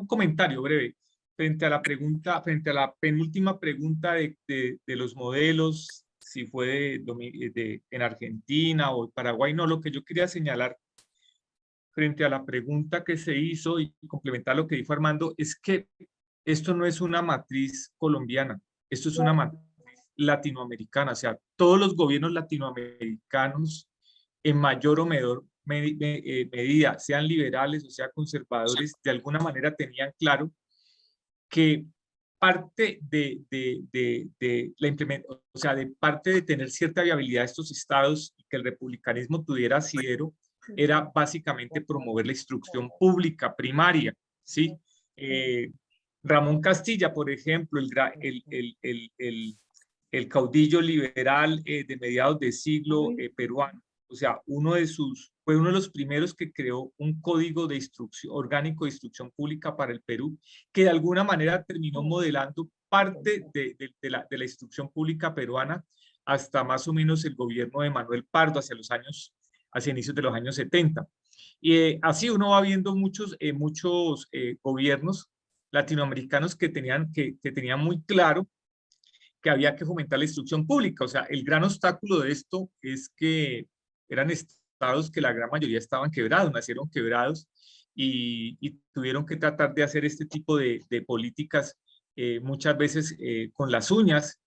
comentario breve frente a la pregunta, frente a la penúltima pregunta de los modelos, si fue en Argentina o Paraguay. No, lo que yo quería señalar frente a la pregunta que se hizo y complementar lo que dijo Armando es que esto no es una matriz colombiana, esto es una matriz latinoamericana. O sea, todos los gobiernos latinoamericanos, en mayor o menor medida, sean liberales o sean conservadores, de alguna manera tenían claro que parte de la implementación, o sea, de parte de tener cierta viabilidad de estos estados y que el republicanismo tuviera asidero, era básicamente promover la instrucción pública primaria, ¿sí? Ramón Castilla, por ejemplo, el caudillo liberal de mediados de siglo peruano, o sea, fue uno de los primeros que creó un código de instrucción, orgánico de instrucción pública para el Perú, que de alguna manera terminó modelando parte de la instrucción pública peruana hasta más o menos el gobierno de Manuel Pardo hacia inicios de los años 70. Y así uno va viendo muchos gobiernos latinoamericanos que tenían muy claro que había que fomentar la instrucción pública. O sea, el gran obstáculo de esto es que eran estados que la gran mayoría estaban quebrados, nacieron quebrados y tuvieron que tratar de hacer este tipo de políticas muchas veces con las uñas,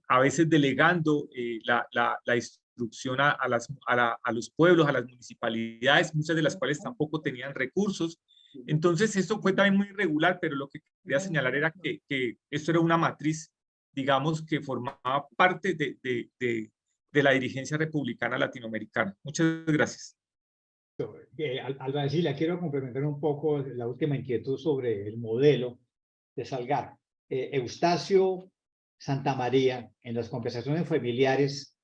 a veces delegando la instrucción a los pueblos, a las municipalidades, muchas de las cuales tampoco tenían recursos. Entonces, esto fue también muy irregular, pero lo que quería señalar era que esto era una matriz, digamos, que formaba parte de la dirigencia republicana latinoamericana. Muchas gracias. Alba Cecilia, quiero complementar un poco la última inquietud sobre el modelo de Salgar. Eustacio Santamaría, en las conversaciones familiares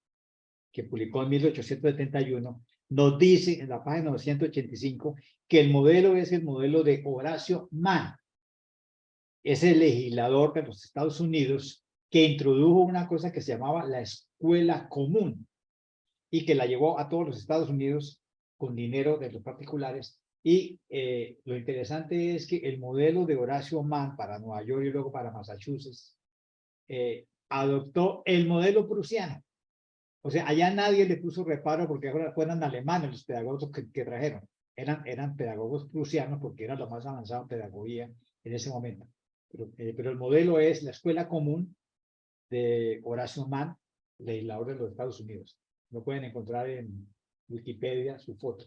que publicó en 1871, nos dice en la página 285 que el modelo es el modelo de Horacio Mann, ese legislador de los Estados Unidos que introdujo una cosa que se llamaba la escuela común y que la llevó a todos los Estados Unidos con dinero de los particulares. Y lo interesante es que el modelo de Horacio Mann para Nueva York y luego para Massachusetts adoptó el modelo prusiano. O sea, allá nadie le puso reparo porque fueran alemanes los pedagogos que trajeron. Eran pedagogos prusianos porque era lo más avanzado en pedagogía en ese momento. Pero el modelo es la escuela común de Horacio Mann, legislador de los Estados Unidos. Lo pueden encontrar en Wikipedia, su foto.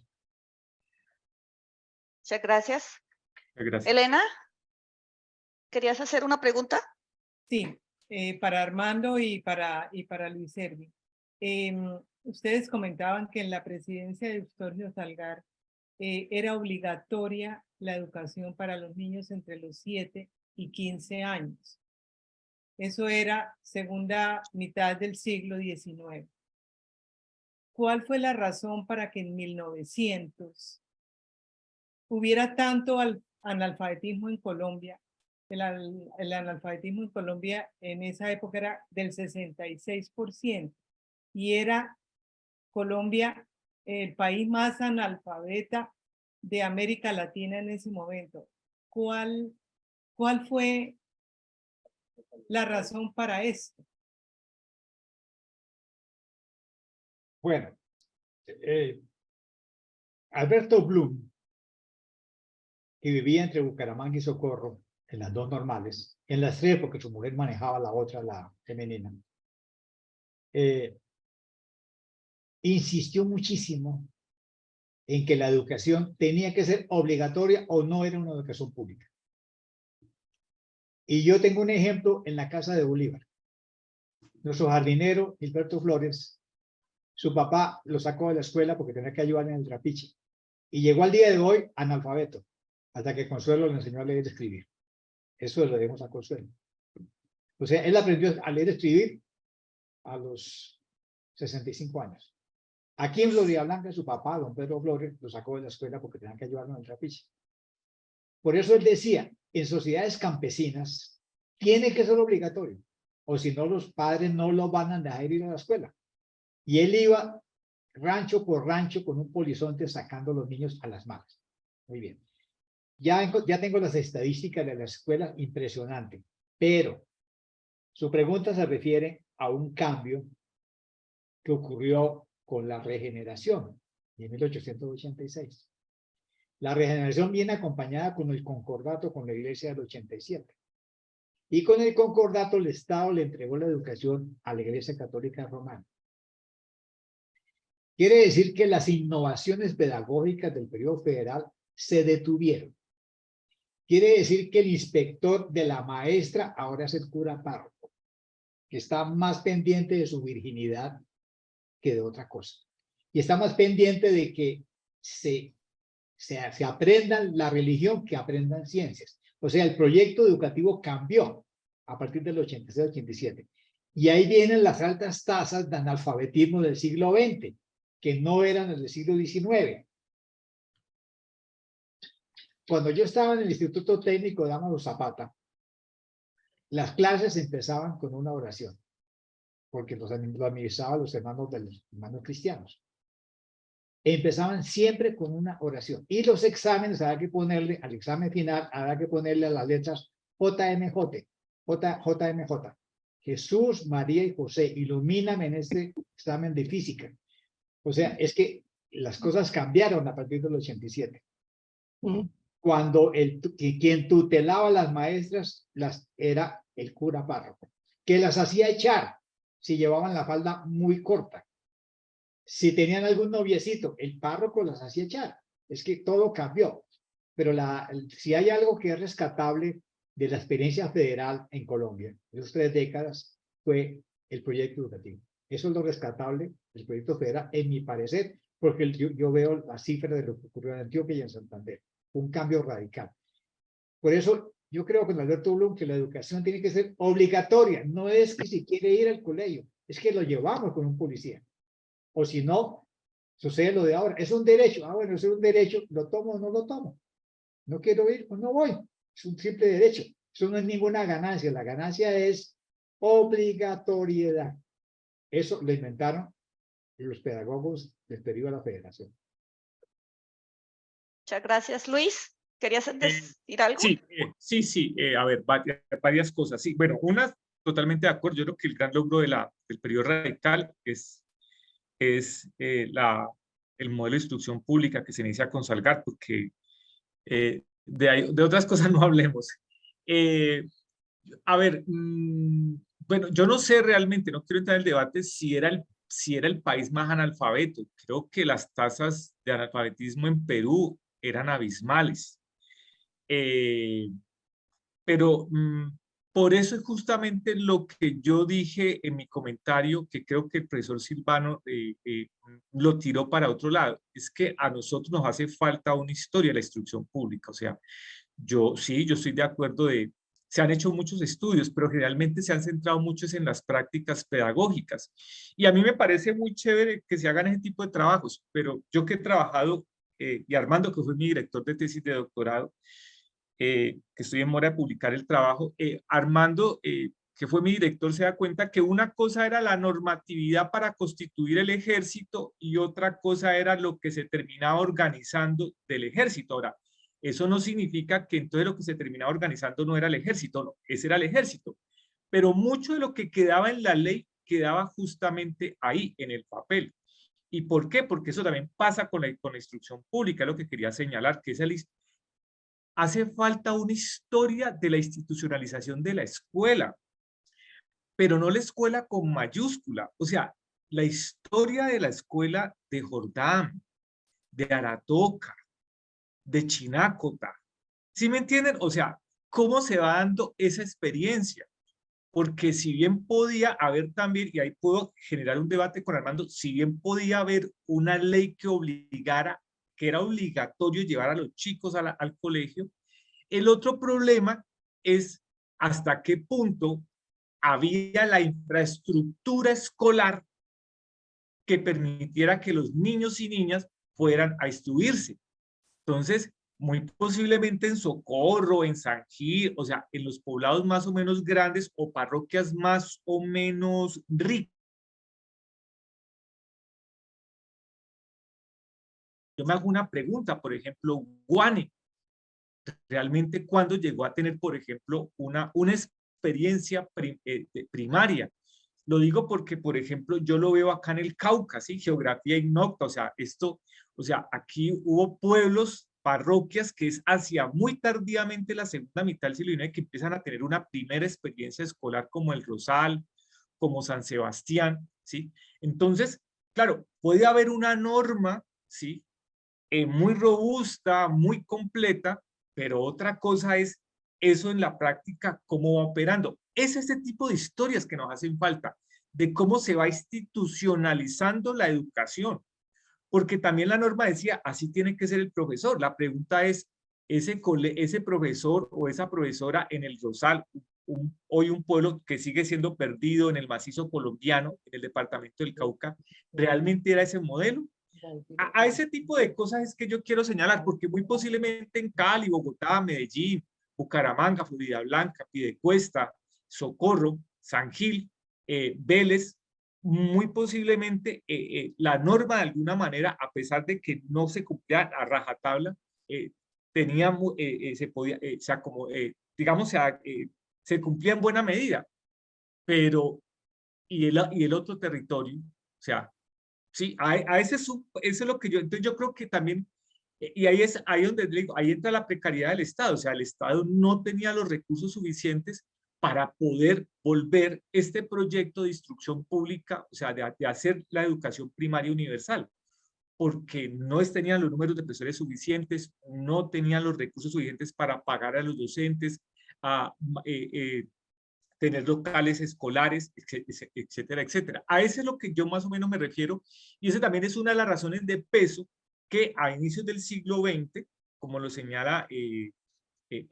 Muchas gracias. Gracias. Elena, ¿querías hacer una pregunta? Sí, para Armando y para Luis Erwin. Ustedes comentaban que en la presidencia de Eustorgio Salgar era obligatoria la educación para los niños entre los 7 y 15 años. Eso era segunda mitad del siglo XIX. ¿Cuál fue la razón para que en 1900 hubiera tanto analfabetismo en Colombia? El analfabetismo en Colombia en esa época era del 66%. Y era Colombia el país más analfabeta de América Latina en ese momento. ¿Cuál fue la razón para esto? Bueno, Alberto Blum, que vivía entre Bucaramanga y Socorro, en las dos normales, en las tres porque su mujer manejaba la otra, la femenina, insistió muchísimo en que la educación tenía que ser obligatoria o no era una educación pública. Y yo tengo un ejemplo en la casa de Bolívar. Nuestro jardinero, Gilberto Flores, su papá lo sacó de la escuela porque tenía que ayudar en el trapiche. Y llegó al día de hoy analfabeto, hasta que Consuelo le enseñó a leer y escribir. Eso lo debemos a Consuelo. O sea, él aprendió a leer y escribir a los 65 años. Aquí en Floridablanca, su papá, don Pedro Flores, lo sacó de la escuela porque tenían que ayudarlo en el trapiche. Por eso él decía, en sociedades campesinas tiene que ser obligatorio, o si no los padres no lo van a dejar ir a la escuela. Y él iba rancho por rancho con un polizonte sacando a los niños a las manos. Muy bien. Ya tengo las estadísticas de la escuela, impresionante, pero su pregunta se refiere a un cambio que ocurrió con la regeneración de 1886. La regeneración viene acompañada con el concordato con la Iglesia del 87. Y con el concordato el Estado le entregó la educación a la Iglesia Católica Romana. Quiere decir que las innovaciones pedagógicas del periodo federal se detuvieron. Quiere decir que el inspector de la maestra ahora es el cura párroco, que está más pendiente de su virginidad que de otra cosa. Y está más pendiente de que se aprendan la religión que aprendan ciencias. O sea, el proyecto educativo cambió a partir del 86-87. Y ahí vienen las altas tasas de analfabetismo del siglo XX. que no eran del siglo XIX. Cuando yo estaba en el Instituto Técnico de Dámaso Zapata, las clases empezaban con una oración, porque lo administraban los hermanos cristianos. Empezaban siempre con una oración. Y los exámenes, había que ponerle, al examen final, había que ponerle a las letras JMJ, JMJ. Jesús, María y José, ilumíname en este examen de física. O sea, es que las cosas cambiaron a partir del 87. Cuando quien tutelaba a las maestras era el cura párroco, que las hacía echar si llevaban la falda muy corta. Si tenían algún noviecito, el párroco las hacía echar. Es que todo cambió. Pero si hay algo que es rescatable de la experiencia federal en Colombia, en esas 3 décadas, fue el proyecto educativo. Eso es lo rescatable del proyecto federal, en mi parecer, porque yo veo las cifras de lo que ocurrió en Antioquia y en Santander. Un cambio radical. Por eso yo creo con Alberto Blum que la educación tiene que ser obligatoria. No es que si quiere ir al colegio, es que lo llevamos con un policía. O si no, sucede lo de ahora. Es un derecho. Ah, bueno, es un derecho. ¿Lo tomo o no lo tomo? No quiero ir, pues no voy. Es un simple derecho. Eso no es ninguna ganancia. La ganancia es obligatoriedad. Eso lo inventaron los pedagogos del periodo de la Federación. Muchas gracias, Luis. ¿Querías decir algo? Sí, a ver, varias cosas. Sí, bueno, una, totalmente de acuerdo. Yo creo que el gran logro del periodo radical es el modelo de instrucción pública que se inicia con Salgar, porque de otras cosas no hablemos. A ver, bueno, yo no sé realmente, no quiero entrar en el debate si era el país más analfabeto. Creo que las tasas de analfabetismo en Perú eran abismales. Pero por eso es justamente lo que yo dije en mi comentario, que creo que el profesor Silvano lo tiró para otro lado. Es que a nosotros nos hace falta una historia de la instrucción pública. O sea, yo estoy de acuerdo se han hecho muchos estudios, pero generalmente se han centrado muchos en las prácticas pedagógicas. Y a mí me parece muy chévere que se hagan ese tipo de trabajos, pero yo que he trabajado, y Armando, que fue mi director de tesis de doctorado, que estoy en mora de publicar el trabajo, Armando, que fue mi director, se da cuenta que una cosa era la normatividad para constituir el ejército y otra cosa era lo que se terminaba organizando del ejército. Ahora, eso no significa que entonces lo que se terminaba organizando no era el ejército, no, ese era el ejército. Pero mucho de lo que quedaba en la ley quedaba justamente ahí, en el papel. ¿Y por qué? Porque eso también pasa con la instrucción pública, lo que quería señalar, que hace falta una historia de la institucionalización de la escuela, pero no la escuela con mayúscula. O sea, la historia de la escuela de Jordán, de Aratoca, de Chinácota. ¿Sí me entienden? O sea, ¿cómo se va dando esa experiencia? Porque si bien podía haber también, y ahí puedo generar un debate con Armando, si bien podía haber una ley que obligara, que era obligatorio llevar a los chicos al colegio, el otro problema es hasta qué punto había la infraestructura escolar que permitiera que los niños y niñas fueran a instruirse. Entonces, muy posiblemente en Socorro, en San Gil, o sea, en los poblados más o menos grandes o parroquias más o menos ricas. Yo me hago una pregunta, por ejemplo, Guane, realmente cuando llegó a tener, por ejemplo, una experiencia primaria. Lo digo porque, por ejemplo, yo lo veo acá en el Cauca, ¿sí? Geografía ignota, o sea, aquí hubo pueblos, parroquias, que es hacia muy tardíamente la segunda mitad del siglo XIX que empiezan a tener una primera experiencia escolar como el Rosal, como San Sebastián, ¿sí? Entonces, claro, puede haber una norma, ¿sí? Muy robusta, muy completa, pero otra cosa es eso en la práctica, cómo va operando. Es ese tipo de historias que nos hacen falta, de cómo se va institucionalizando la educación. Porque también la norma decía, así tiene que ser el profesor. La pregunta es, ese profesor o esa profesora en el Rosal hoy un pueblo que sigue siendo perdido en el macizo colombiano, en el departamento del Cauca, ¿realmente era ese modelo? A ese tipo de cosas es que yo quiero señalar, porque muy posiblemente en Cali, Bogotá, Medellín, Bucaramanga, Florida Blanca, Piedecuesta, Socorro, San Gil, Vélez, muy posiblemente la norma de alguna manera, a pesar de que no se cumplía a rajatabla, se podía, digamos, se cumplía en buena medida, pero y el otro territorio, o sea, sí, eso es lo que entonces yo creo que también, y ahí donde digo, ahí entra la precariedad del Estado, o sea, el Estado no tenía los recursos suficientes para poder volver este proyecto de instrucción pública, o sea, de hacer la educación primaria universal, porque no tenían los números de profesores suficientes, no tenían los recursos suficientes para pagar a los docentes, tener locales escolares, etcétera, etcétera. A eso es lo que yo más o menos me refiero, y esa también es una de las razones de peso que a inicios del siglo XX, como lo señala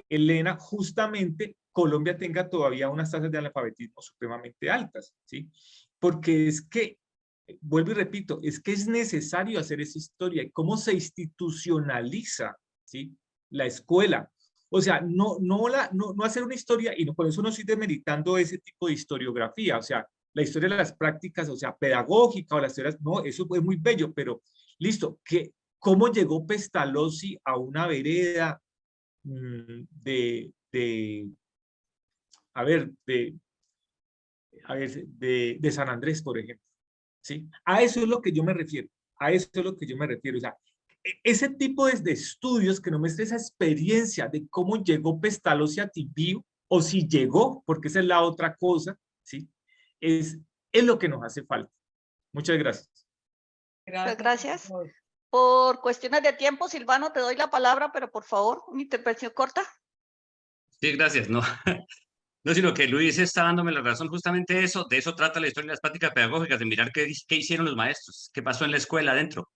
Elena, justamente Colombia tenga todavía unas tasas de analfabetismo supremamente altas, ¿sí? Porque es que, vuelvo y repito, es que es necesario hacer esa historia y cómo se institucionaliza, ¿sí?, la escuela. O sea, no hacer una historia, y por eso no estoy demeritando ese tipo de historiografía, o sea, la historia de las prácticas, o sea, pedagógica o las historias, no, eso es muy bello, pero listo, ¿cómo llegó Pestalozzi a una vereda de San Andrés, por ejemplo? ¿Sí? A eso es lo que yo me refiero, a eso es lo que yo me refiero, o sea, ese tipo de estudios que no muestra esa experiencia de cómo llegó Pestalozzi a Timbío, o si llegó, porque esa es la otra cosa, ¿sí? Es lo que nos hace falta. Muchas gracias. Muchas gracias. Por cuestiones de tiempo, Silvano, te doy la palabra, pero por favor, una intervención corta. Sí, gracias. No, no, sino que Luis está dándome la razón, justamente eso, de eso trata la historia de las prácticas pedagógicas, de mirar qué hicieron los maestros, qué pasó en la escuela adentro.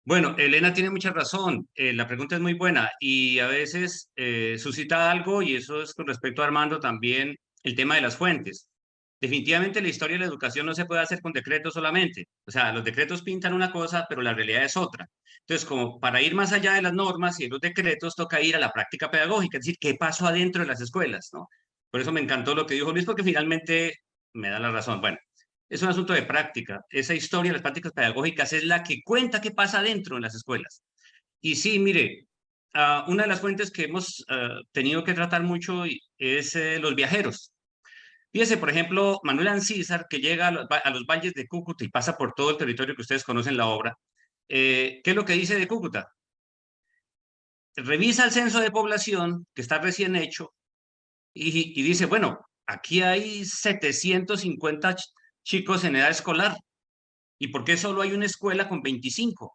Bueno, Elena tiene mucha razón, la pregunta es muy buena y a veces suscita algo, y eso es con respecto a Armando también, el tema de las fuentes. Definitivamente la historia de la educación no se puede hacer con decretos solamente, o sea, los decretos pintan una cosa, pero la realidad es otra. Entonces, como para ir más allá de las normas y de los decretos, toca ir a la práctica pedagógica, es decir, qué pasó adentro de las escuelas, ¿no? Por eso me encantó lo que dijo Luis, porque finalmente me da la razón. Bueno, es un asunto de práctica. Esa historia de las prácticas pedagógicas es la que cuenta qué pasa dentro en las escuelas. Y sí, mire, una de las fuentes que hemos tenido que tratar mucho es los viajeros. Fíjese, por ejemplo, Manuel Ancísar, que llega a los valles de Cúcuta y pasa por todo el territorio que ustedes conocen la obra. ¿Qué es lo que dice de Cúcuta? Revisa el censo de población que está recién hecho y dice, bueno, aquí hay 750 chicos en edad escolar. ¿Y por qué solo hay una escuela con 25?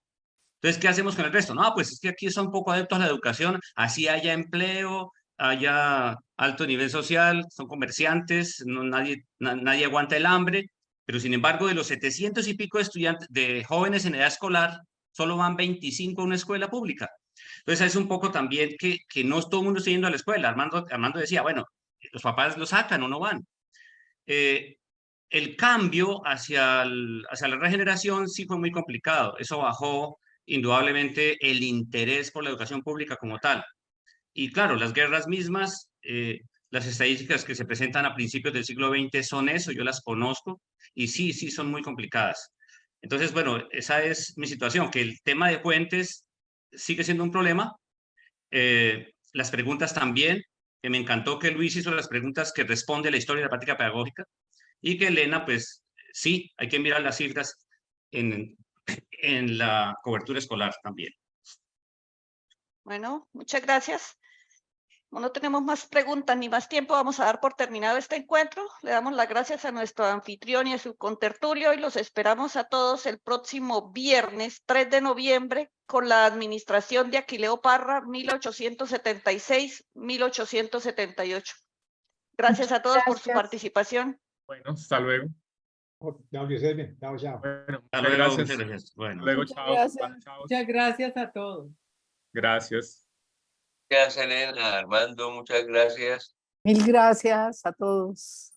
Entonces, ¿qué hacemos con el resto? No, pues es que aquí son poco adeptos a la educación, así haya empleo, haya alto nivel social, son comerciantes, no, nadie aguanta el hambre, pero sin embargo, de los 700 y pico de estudiantes, de jóvenes en edad escolar, solo van 25 a una escuela pública. Entonces, es un poco también que no todo el mundo está yendo a la escuela. Armando decía, bueno, los papás lo sacan o no van. El cambio hacia la regeneración sí fue muy complicado. Eso bajó indudablemente el interés por la educación pública como tal. Y claro, las guerras mismas, las estadísticas que se presentan a principios del siglo XX son eso, yo las conozco, y sí, son muy complicadas. Entonces, bueno, esa es mi situación, que el tema de fuentes sigue siendo un problema. Las preguntas también, que me encantó que Luis hizo las preguntas que responde a la historia de la práctica pedagógica, y que Elena, pues sí, hay que mirar las cifras en la cobertura escolar también. Bueno, muchas gracias. No tenemos más preguntas ni más tiempo. Vamos a dar por terminado este encuentro. Le damos las gracias a nuestro anfitrión y a su contertulio y los esperamos a todos el próximo viernes 3 de noviembre con la administración de Aquileo Parra 1876-1878. Gracias a todos por su participación. Bueno, hasta luego. Chao, Luis. Chao, chao. Bueno, Hasta luego, gracias. muchas gracias. Bueno. Luego, Muchas chao. gracias. Chao. Muchas gracias a todos. Gracias. Gracias, Elena, Armando, muchas gracias. Mil gracias a todos.